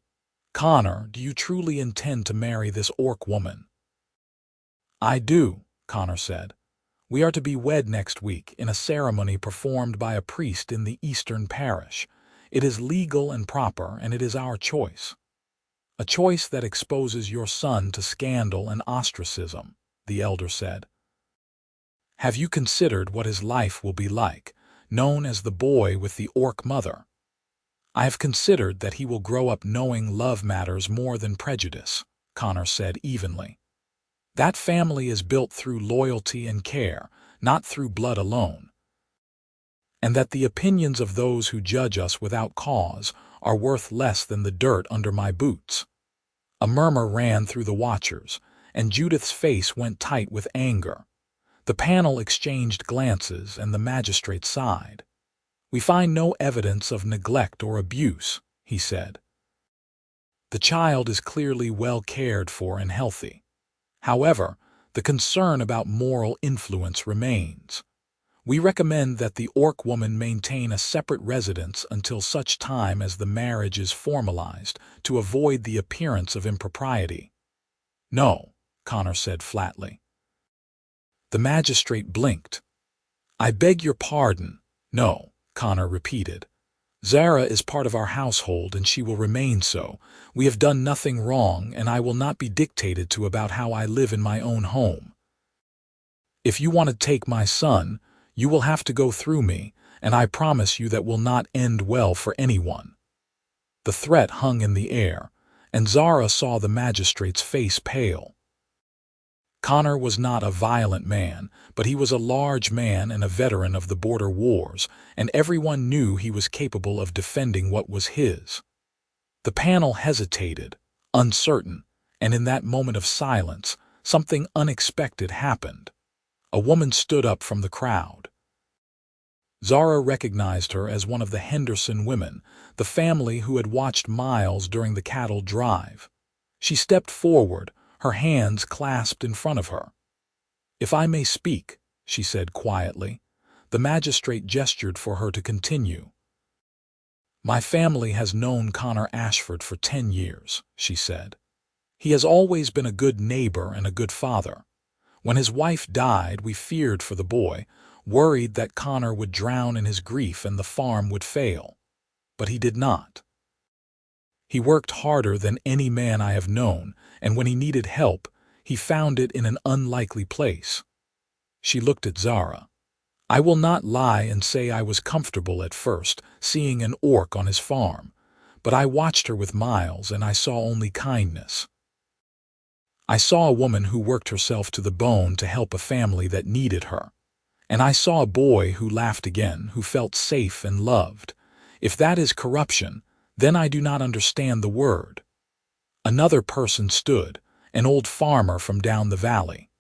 "Connor, do you truly intend to marry this orc woman?" "I do," Connor said. "We are to be wed next week in a ceremony performed by a priest in the eastern parish. It is legal and proper, and it is our choice. A choice that exposes your son to scandal and ostracism," the elder said. "Have you considered what his life will be like, known as the boy with the orc mother?" "I have considered that he will grow up knowing love matters more than prejudice," Connor said evenly. "That family is built through loyalty and care, not through blood alone. And that the opinions of those who judge us without cause are worth less than the dirt under my boots." A murmur ran through the watchers, and Judith's face went tight with anger. The panel exchanged glances, and the magistrate sighed. "We find no evidence of neglect or abuse," he said. "The child is clearly well cared for and healthy. However, the concern about moral influence remains. We recommend that the Orc woman maintain a separate residence until such time as the marriage is formalized to avoid the appearance of impropriety." "No," Connor said flatly. The magistrate blinked. "I beg your pardon. No," Connor repeated. "Zara is part of our household, and she will remain so. We have done nothing wrong, and I will not be dictated to about how I live in my own home. If you want to take my son, you will have to go through me, and I promise you that will not end well for anyone." The threat hung in the air, and Zara saw the magistrate's face pale. Connor was not a violent man, but he was a large man and a veteran of the border wars, and everyone knew he was capable of defending what was his. The panel hesitated, uncertain, and in that moment of silence, something unexpected happened. A woman stood up from the crowd. Zara recognized her as one of the Henderson women, the family who had watched Miles during the cattle drive. She stepped forward, her hands clasped in front of her. "If I may speak," she said quietly. The magistrate gestured for her to continue. "My family has known Connor Ashford for 10 years, she said. "He has always been a good neighbor and a good father. When his wife died, we feared for the boy, worried that Connor would drown in his grief and the farm would fail. But he did not. He worked harder than any man I have known, and when he needed help, he found it in an unlikely place." She looked at Zara. "I will not lie and say I was comfortable at first, seeing an orc on his farm, but I watched her with Miles and I saw only kindness. I saw a woman who worked herself to the bone to help a family that needed her. And I saw a boy who laughed again, who felt safe and loved. If that is corruption, then I do not understand the word." Another person stood, an old farmer from down the valley.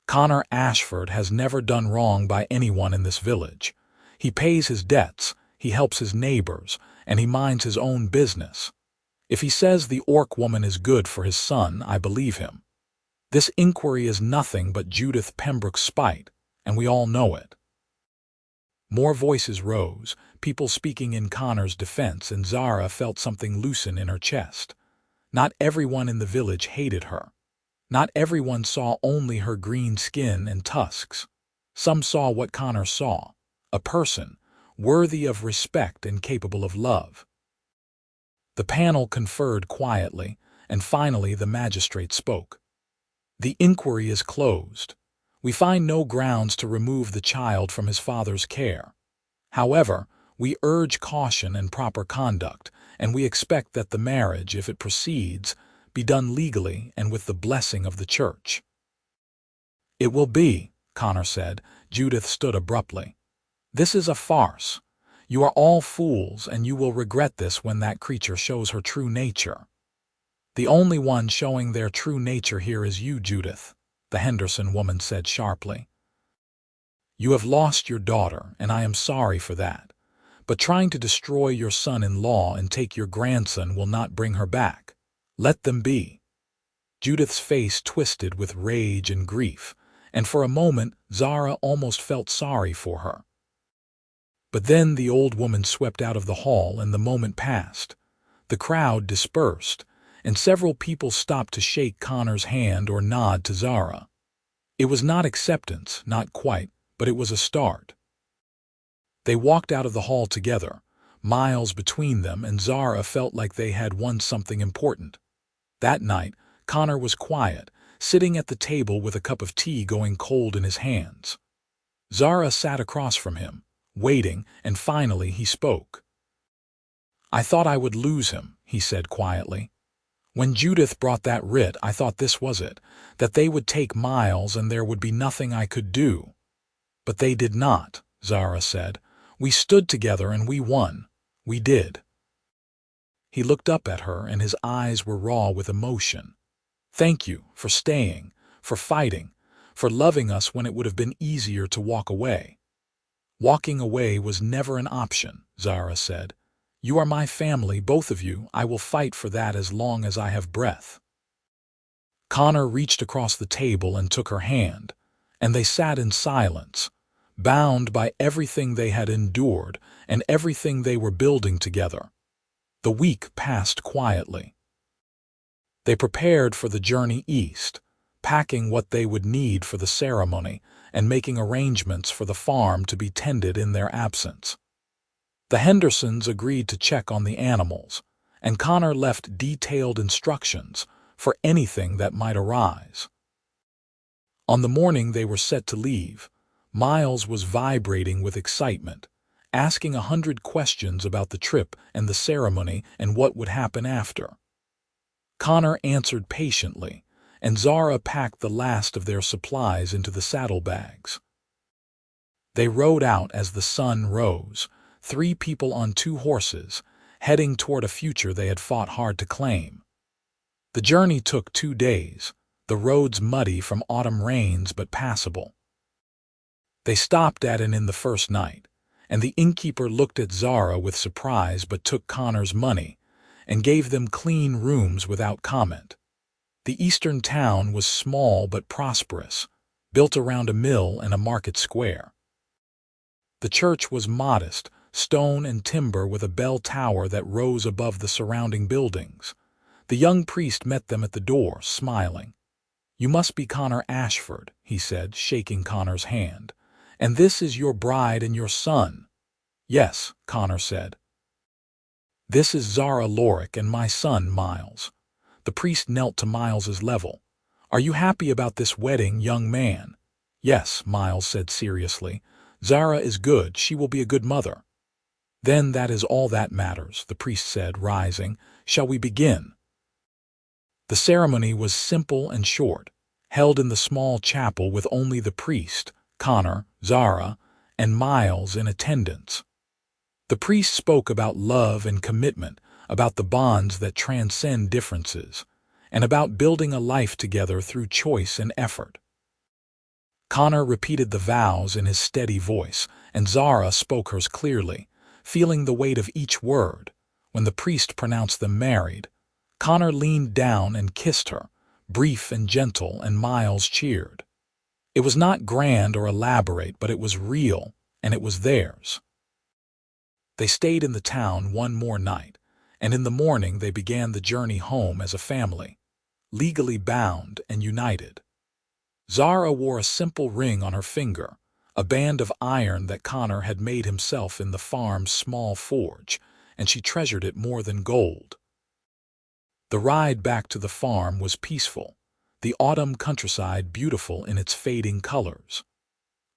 "Connor Ashford has never done wrong by anyone in this village. He pays his debts, he helps his neighbors, and he minds his own business. If he says the Orc woman is good for his son, I believe him. This inquiry is nothing but Judith Pembroke's spite, and we all know it." More voices rose, people speaking in Connor's defense, and Zara felt something loosen in her chest. Not everyone in the village hated her. Not everyone saw only her green skin and tusks. Some saw what Connor saw, a person, worthy of respect and capable of love. The panel conferred quietly, and finally the magistrate spoke. "The inquiry is closed. We find no grounds to remove the child from his father's care. However, we urge caution and proper conduct, and we expect that the marriage, if it proceeds, be done legally and with the blessing of the church." "It will be," Connor said. Judith stood abruptly. "This is a farce. You are all fools, and you will regret this when that creature shows her true nature." "The only one showing their true nature here is you, Judith," the Henderson woman said sharply. "You have lost your daughter, and I am sorry for that. But trying to destroy your son-in-law and take your grandson will not bring her back. Let them be." Judith's face twisted with rage and grief, and for a moment Zara almost felt sorry for her. But then the old woman swept out of the hall and the moment passed. The crowd dispersed, and several people stopped to shake Connor's hand or nod to Zara. It was not acceptance, not quite, but it was a start. They walked out of the hall together, miles between them, and Zara felt like they had won something important. That night, Connor was quiet, sitting at the table with a cup of tea going cold in his hands. Zara sat across from him, waiting, and finally he spoke. "I thought I would lose him," he said quietly. "When Judith brought that writ, I thought this was it, that they would take Miles and there would be nothing I could do. But they did not," Zara said. "We stood together and we won. We did." He looked up at her and his eyes were raw with emotion. "Thank you for staying, for fighting, for loving us when it would have been easier to walk away." "Walking away was never an option," Zara said. "You are my family, both of you. I will fight for that as long as I have breath." Connor reached across the table and took her hand, and they sat in silence, bound by everything they had endured and everything they were building together. The week passed quietly. They prepared for the journey east, packing what they would need for the ceremony and making arrangements for the farm to be tended in their absence. The Hendersons agreed to check on the animals, and Connor left detailed instructions for anything that might arise. On the morning they were set to leave, Miles was vibrating with excitement, asking 100 questions about the trip and the ceremony and what would happen after. Connor answered patiently, and Zara packed the last of their supplies into the saddlebags. They rode out as the sun rose, 3 people on 2 horses, heading toward a future they had fought hard to claim. The journey took 2 days, the roads muddy from autumn rains but passable. They stopped at an inn the first night, and the innkeeper looked at Zara with surprise but took Connor's money and gave them clean rooms without comment. The eastern town was small but prosperous, built around a mill and a market square. The church was modest, stone and timber with a bell tower that rose above the surrounding buildings. The young priest met them at the door, smiling. "You must be Connor Ashford," he said, shaking Connor's hand. "And this is your bride and your son." "Yes," Connor said. "This is Zara Lorick and my son, Miles." The priest knelt to Miles's level. "Are you happy about this wedding, young man?" "Yes," Miles said seriously. "Zara is good. She will be a good mother." "Then that is all that matters," the priest said, rising. "Shall we begin?" The ceremony was simple and short, held in the small chapel with only the priest, Connor, Zara, and Miles in attendance. The priest spoke about love and commitment, about the bonds that transcend differences, and about building a life together through choice and effort. Connor repeated the vows in his steady voice, and Zara spoke hers clearly, feeling the weight of each word. When the priest pronounced them married, Connor leaned down and kissed her, brief and gentle, and Miles cheered. It was not grand or elaborate, but it was real, and it was theirs. They stayed in the town one more night, and in the morning they began the journey home as a family, legally bound and united. Zara wore a simple ring on her finger, a band of iron that Connor had made himself in the farm's small forge, and she treasured it more than gold. The ride back to the farm was peaceful, the autumn countryside beautiful in its fading colors.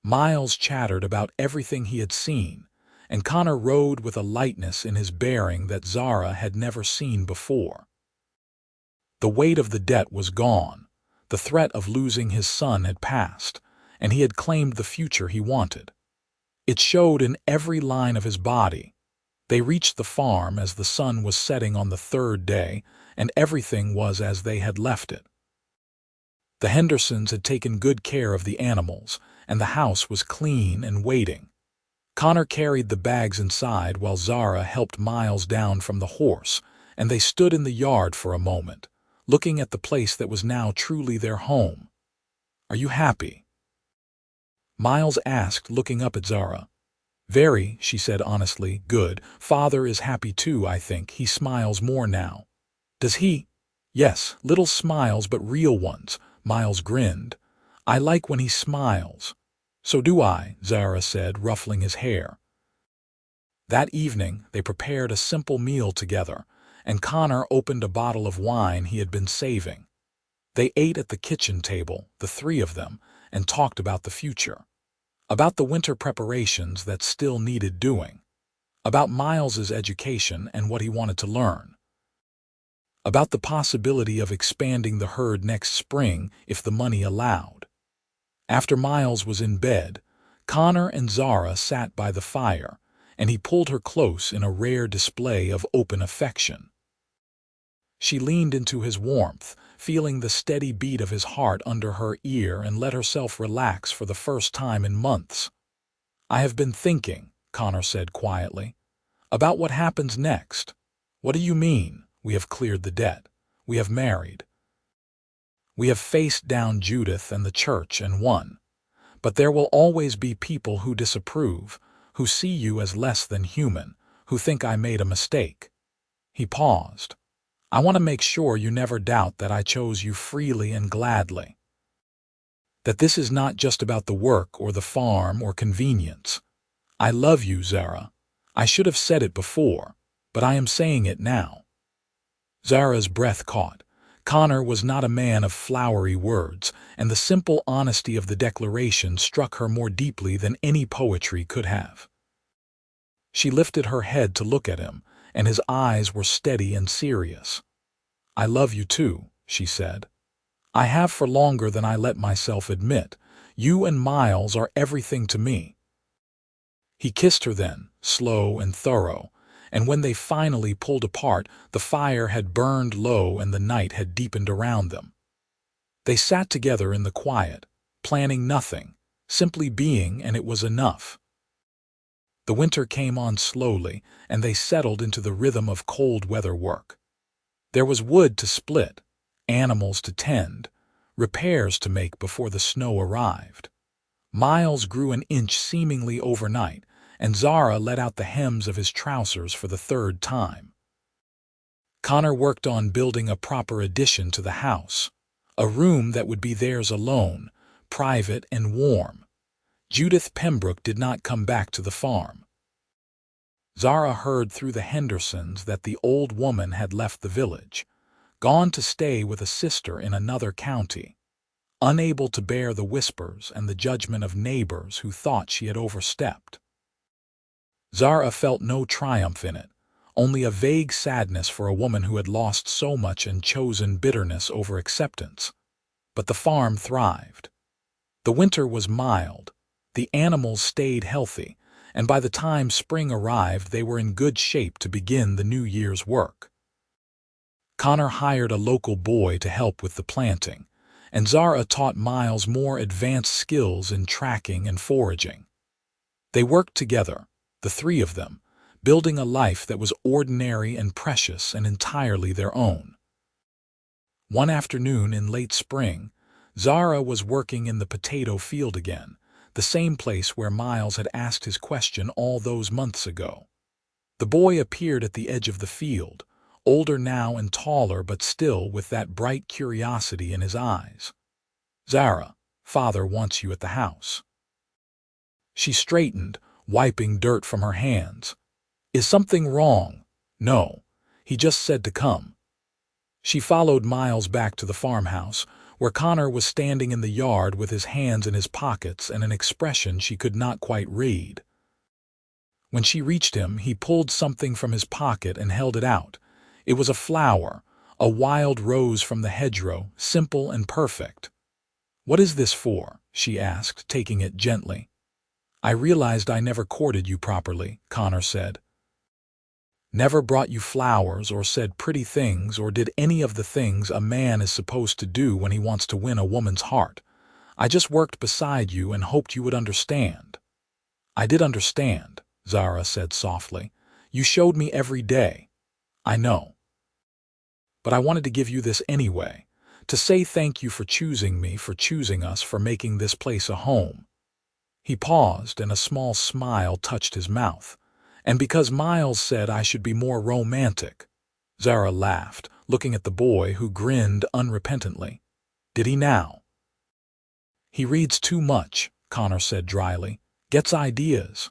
Miles chattered about everything he had seen, and Connor rode with a lightness in his bearing that Zara had never seen before. The weight of the debt was gone, the threat of losing his son had passed, and he had claimed the future he wanted. It showed in every line of his body. They reached the farm as the sun was setting on the 3rd day, and everything was as they had left it. The Hendersons had taken good care of the animals, and the house was clean and waiting. Connor carried the bags inside while Zara helped Miles down from the horse, and they stood in the yard for a moment, looking at the place that was now truly their home. "Are you happy?" Miles asked, looking up at Zara. "Very," she said honestly. "Good. Father is happy too, I think. He smiles more now." "Does he?" "Yes, little smiles, but real ones." Miles grinned. "I like when he smiles." "So do I," Zara said, ruffling his hair. That evening, they prepared a simple meal together, and Connor opened a bottle of wine he had been saving. They ate at the kitchen table, the 3 of them, and talked about the future. About the winter preparations that still needed doing. About Miles's education and what he wanted to learn. About the possibility of expanding the herd next spring if the money allowed. After Miles was in bed, Connor and Zara sat by the fire, and he pulled her close in a rare display of open affection. She leaned into his warmth, feeling the steady beat of his heart under her ear, and let herself relax for the first time in months. "I have been thinking," Connor said quietly, "about what happens next." "What do you mean?" "We have cleared the debt. We have married. We have faced down Judith and the church and won. But there will always be people who disapprove, who see you as less than human, who think I made a mistake." He paused. "I want to make sure you never doubt that I chose you freely and gladly. That this is not just about the work or the farm or convenience. I love you, Zara. I should have said it before, but I am saying it now." Zara's breath caught. Connor was not a man of flowery words, and the simple honesty of the declaration struck her more deeply than any poetry could have. She lifted her head to look at him, and his eyes were steady and serious. "I love you too," she said. "I have for longer than I let myself admit. You and Miles are everything to me." He kissed her then, slow and thorough, and when they finally pulled apart, the fire had burned low and the night had deepened around them. They sat together in the quiet, planning nothing, simply being, and it was enough. The winter came on slowly, and they settled into the rhythm of cold weather work. There was wood to split, animals to tend, repairs to make before the snow arrived. Miles grew an inch seemingly overnight, and Zara let out the hems of his trousers for the third time. Connor worked on building a proper addition to the house, a room that would be theirs alone, private and warm. Judith Pembroke did not come back to the farm. Zara heard through the Hendersons that the old woman had left the village, gone to stay with a sister in another county, unable to bear the whispers and the judgment of neighbors who thought she had overstepped. Zara felt no triumph in it, only a vague sadness for a woman who had lost so much and chosen bitterness over acceptance. But the farm thrived. The winter was mild, the animals stayed healthy, and by the time spring arrived they were in good shape to begin the new year's work. Connor hired a local boy to help with the planting, and Zara taught Miles more advanced skills in tracking and foraging. They worked together, the three of them, building a life that was ordinary and precious and entirely their own. One afternoon in late spring, Zara was working in the potato field again, the same place where Miles had asked his question all those months ago. The boy appeared at the edge of the field, older now and taller, but still with that bright curiosity in his eyes. "Zara, father wants you at the house." She straightened, wiping dirt from her hands. "Is something wrong?" "No. He just said to come." She followed Miles back to the farmhouse, where Connor was standing in the yard with his hands in his pockets and an expression she could not quite read. When she reached him, he pulled something from his pocket and held it out. It was a flower, a wild rose from the hedgerow, simple and perfect. "What is this for?" she asked, taking it gently. "I realized I never courted you properly," Connor said. "Never brought you flowers or said pretty things or did any of the things a man is supposed to do when he wants to win a woman's heart. I just worked beside you and hoped you would understand." "I did understand," Zara said softly. "You showed me every day. I know. But I wanted to give you this anyway, to say thank you for choosing me, for choosing us, for making this place a home." He paused, and a small smile touched his mouth. "And because Miles said I should be more romantic." Zara laughed, looking at the boy, who grinned unrepentantly. "Did he now?" "He reads too much," Connor said dryly. "Gets ideas."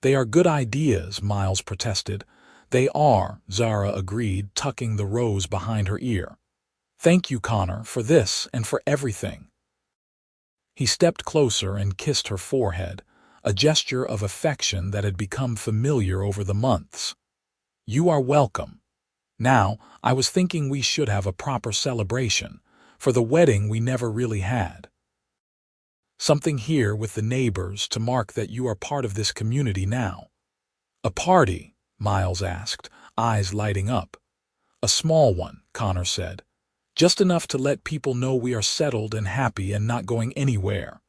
"They are good ideas," Miles protested. "They are," Zara agreed, tucking the rose behind her ear. "Thank you, Connor, for this and for everything." He stepped closer and kissed her forehead, a gesture of affection that had become familiar over the months. "You are welcome. Now, I was thinking we should have a proper celebration. For the wedding we never really had. Something here with the neighbors to mark that you are part of this community now." "A party?" Miles asked, eyes lighting up. "A small one," Connor said. "Just enough to let people know we are settled and happy and not going anywhere."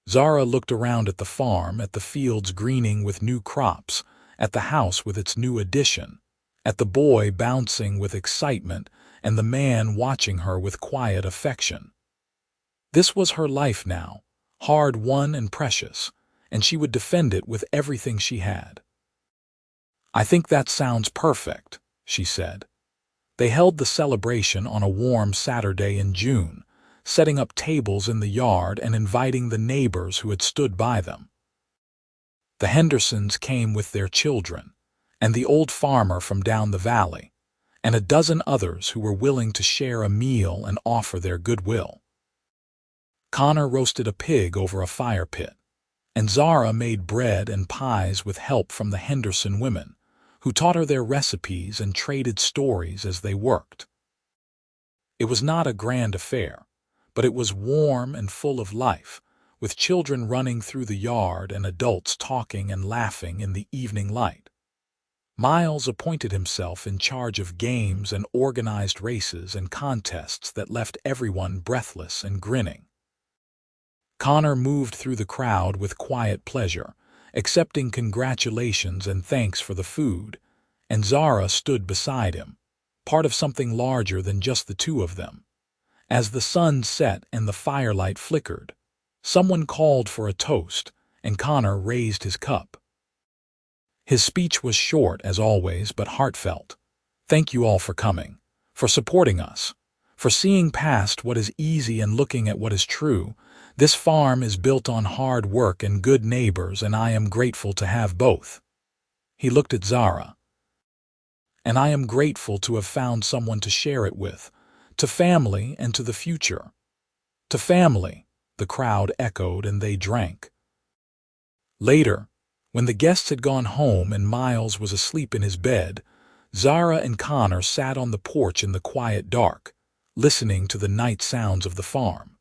Zara looked around at the farm, at the fields greening with new crops, at the house with its new addition, at the boy bouncing with excitement, and the man watching her with quiet affection. This was her life now, hard-won and precious, and she would defend it with everything she had. "I think that sounds perfect," she said. They held the celebration on a warm Saturday in June, setting up tables in the yard and inviting the neighbors who had stood by them. The Hendersons came with their children, and the old farmer from down the valley, and a dozen others who were willing to share a meal and offer their goodwill. Connor roasted a pig over a fire pit, and Zara made bread and pies with help from the Henderson women, who taught her their recipes and traded stories as they worked. It was not a grand affair, but it was warm and full of life, with children running through the yard and adults talking and laughing in the evening light. Miles appointed himself in charge of games and organized races and contests that left everyone breathless and grinning. Connor moved through the crowd with quiet pleasure, accepting congratulations and thanks for the food, and Zara stood beside him, part of something larger than just the two of them. As the sun set and the firelight flickered, someone called for a toast, and Connor raised his cup. His speech was short as always, but heartfelt. "Thank you all for coming, for supporting us, for seeing past what is easy and looking at what is true. This farm is built on hard work and good neighbors, and I am grateful to have both." He looked at Zara. "And I am grateful to have found someone to share it with, to family and to the future." "To family," the crowd echoed, and they drank. Later, when the guests had gone home and Miles was asleep in his bed, Zara and Connor sat on the porch in the quiet dark, listening to the night sounds of the farm.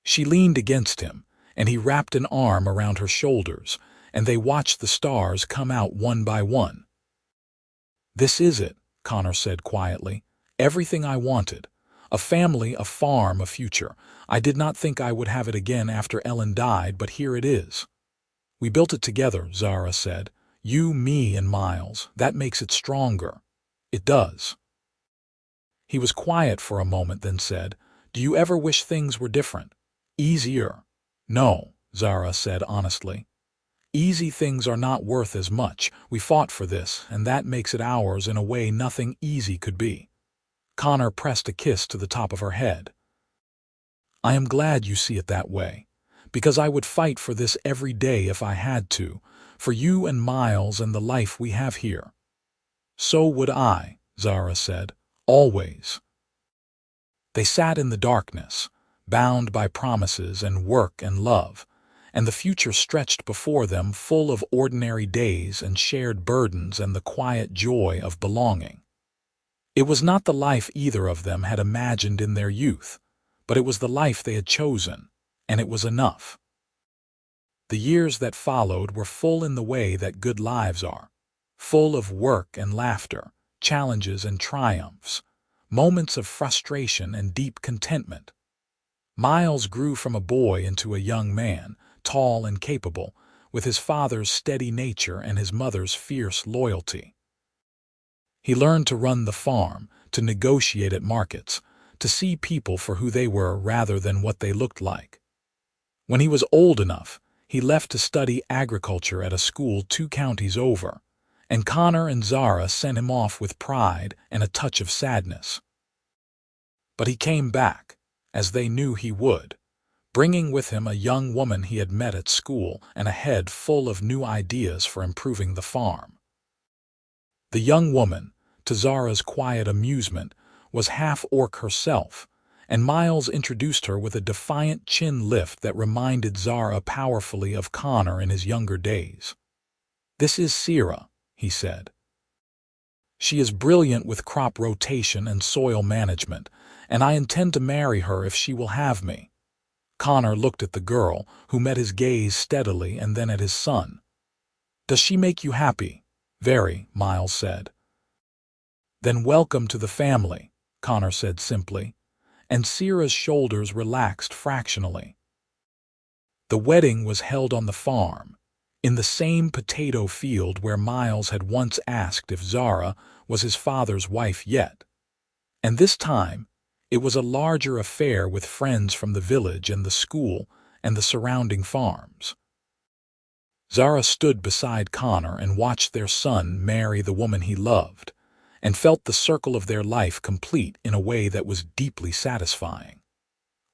She leaned against him, and he wrapped an arm around her shoulders, and they watched the stars come out one by one. "This is it," Connor said quietly. "Everything I wanted. A family, a farm, a future. I did not think I would have it again after Ellen died, but here it is." "We built it together," Zara said. "You, me, and Miles. That makes it stronger." "It does." He was quiet for a moment, then said, "Do you ever wish things were different? Easier?" "No," Zara said honestly. "Easy things are not worth as much. We fought for this, and that makes it ours in a way nothing easy could be." Connor pressed a kiss to the top of her head. "I am glad you see it that way, because I would fight for this every day if I had to, for you and Miles and the life we have here." "So would I," Zara said, "always." They sat in the darkness, bound by promises and work and love, and the future stretched before them full of ordinary days and shared burdens and the quiet joy of belonging. It was not the life either of them had imagined in their youth, but it was the life they had chosen, and it was enough. The years that followed were full in the way that good lives are, full of work and laughter, challenges and triumphs, moments of frustration and deep contentment. Miles grew from a boy into a young man, tall and capable, with his father's steady nature and his mother's fierce loyalty. He learned to run the farm, to negotiate at markets, to see people for who they were rather than what they looked like. When he was old enough, he left to study agriculture at a school 2 counties over, and Connor and Zara sent him off with pride and a touch of sadness. But he came back, as they knew he would, bringing with him a young woman he had met at school and a head full of new ideas for improving the farm. The young woman, to Zara's quiet amusement, was half orc herself, and Miles introduced her with a defiant chin lift that reminded Zara powerfully of Connor in his younger days. "This is Zara," he said. "She is brilliant with crop rotation and soil management, and I intend to marry her if she will have me." Connor looked at the girl, who met his gaze steadily and then at his son. "Does she make you happy?" "Very," Miles said. "Then welcome to the family," Connor said simply, and Zara's shoulders relaxed fractionally. The wedding was held on the farm, in the same potato field where Miles had once asked if Zara was his father's wife yet. And this time, it was a larger affair with friends from the village and the school and the surrounding farms. Zara stood beside Connor and watched their son marry the woman he loved, and felt the circle of their life complete in a way that was deeply satisfying.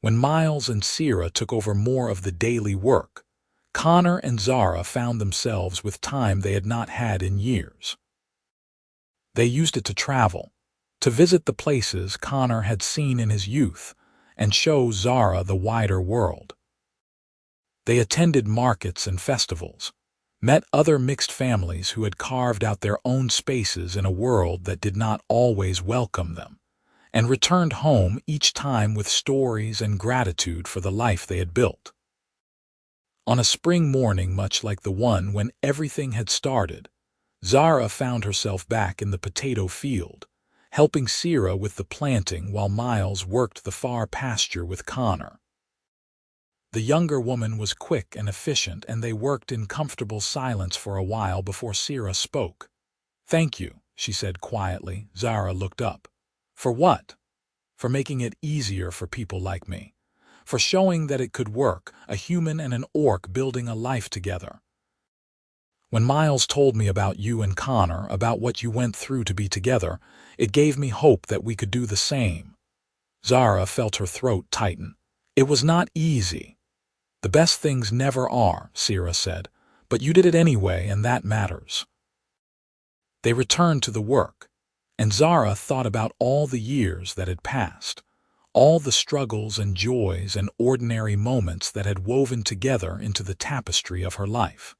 When Miles and Zara took over more of the daily work, Connor and Zara found themselves with time they had not had in years. They used it to travel, to visit the places Connor had seen in his youth, and show Zara the wider world. They attended markets and festivals, met other mixed families who had carved out their own spaces in a world that did not always welcome them, and returned home each time with stories and gratitude for the life they had built. On a spring morning much like the one when everything had started, Zara found herself back in the potato field, helping Zara with the planting while Miles worked the far pasture with Connor. The younger woman was quick and efficient, and they worked in comfortable silence for a while before Zara spoke. "Thank you," she said quietly. Zara looked up. "For what?" "For making it easier for people like me. For showing that it could work, a human and an orc building a life together. When Miles told me about you and Connor, about what you went through to be together, it gave me hope that we could do the same." Zara felt her throat tighten. "It was not easy." "The best things never are," Zara said, "but you did it anyway, and that matters." They returned to the work, and Zara thought about all the years that had passed, all the struggles and joys and ordinary moments that had woven together into the tapestry of her life.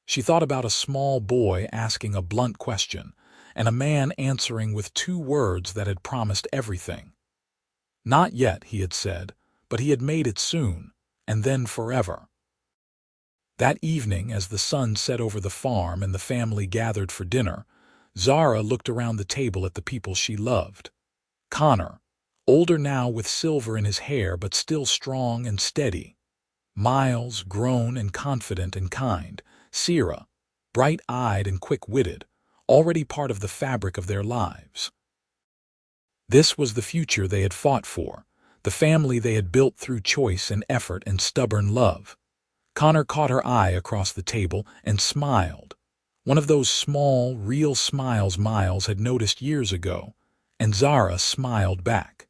She thought about a small boy asking a blunt question, and a man answering with 2 words that had promised everything. Not yet, he had said, but he had made it soon, and then forever. That evening, as the sun set over the farm and the family gathered for dinner, Zara looked around the table at the people she loved. Connor, older now with silver in his hair but still strong and steady. Miles, grown and confident and kind. Zara, bright-eyed and quick-witted, already part of the fabric of their lives. This was the future they had fought for, the family they had built through choice and effort and stubborn love. Connor caught her eye across the table and smiled, one of those small, real smiles Miles had noticed years ago, and Zara smiled back.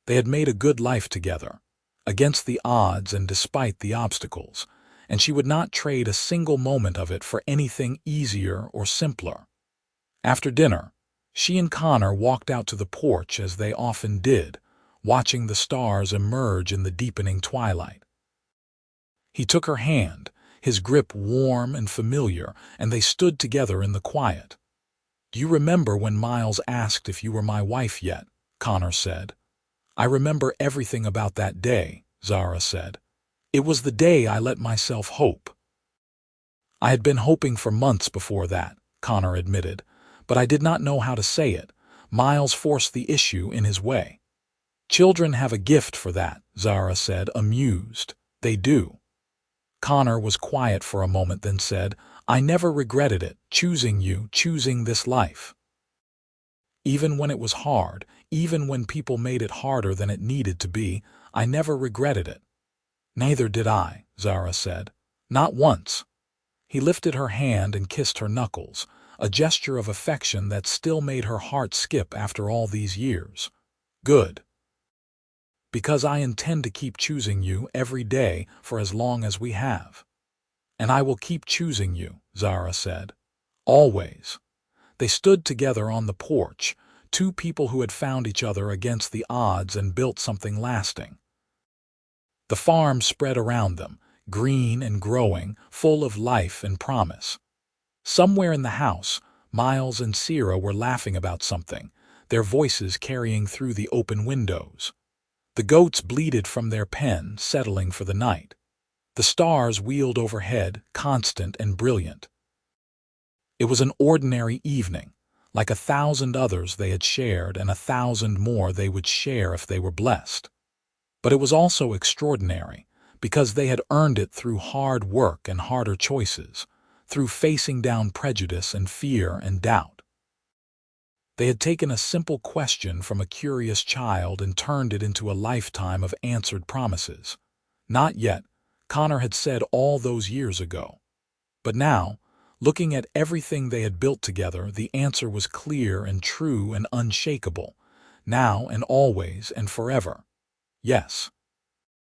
They had made a good life together, against the odds and despite the obstacles, and she would not trade a single moment of it for anything easier or simpler. After dinner, she and Connor walked out to the porch as they often did, watching the stars emerge in the deepening twilight. He took her hand, his grip warm and familiar, and they stood together in the quiet. "Do you remember when Miles asked if you were my wife yet?" Connor said. "I remember everything about that day," Zara said. "It was the day I let myself hope." "I had been hoping for months before that," Connor admitted, "but I did not know how to say it. Miles forced the issue in his way." "Children have a gift for that," Zara said, amused. "They do." Connor was quiet for a moment, then said, "I never regretted it, choosing you, choosing this life. Even when it was hard, even when people made it harder than it needed to be, I never regretted it." "Neither did I," Zara said. "Not once." He lifted her hand and kissed her knuckles, a gesture of affection that still made her heart skip after all these years. "Good. Because I intend to keep choosing you every day for as long as we have." "And I will keep choosing you," Zara said. "Always." They stood together on the porch, 2 people who had found each other against the odds and built something lasting. The farm spread around them, green and growing, full of life and promise. Somewhere in the house, Miles and Zara were laughing about something, their voices carrying through the open windows. The goats bleated from their pen, settling for the night. The stars wheeled overhead, constant and brilliant. It was an ordinary evening, like 1,000 others they had shared and 1,000 more they would share if they were blessed. But it was also extraordinary, because they had earned it through hard work and harder choices, through facing down prejudice and fear and doubt. They had taken a simple question from a curious child and turned it into a lifetime of answered promises. Not yet, Connor had said all those years ago. But now, looking at everything they had built together, the answer was clear and true and unshakable, now and always and forever. Yes.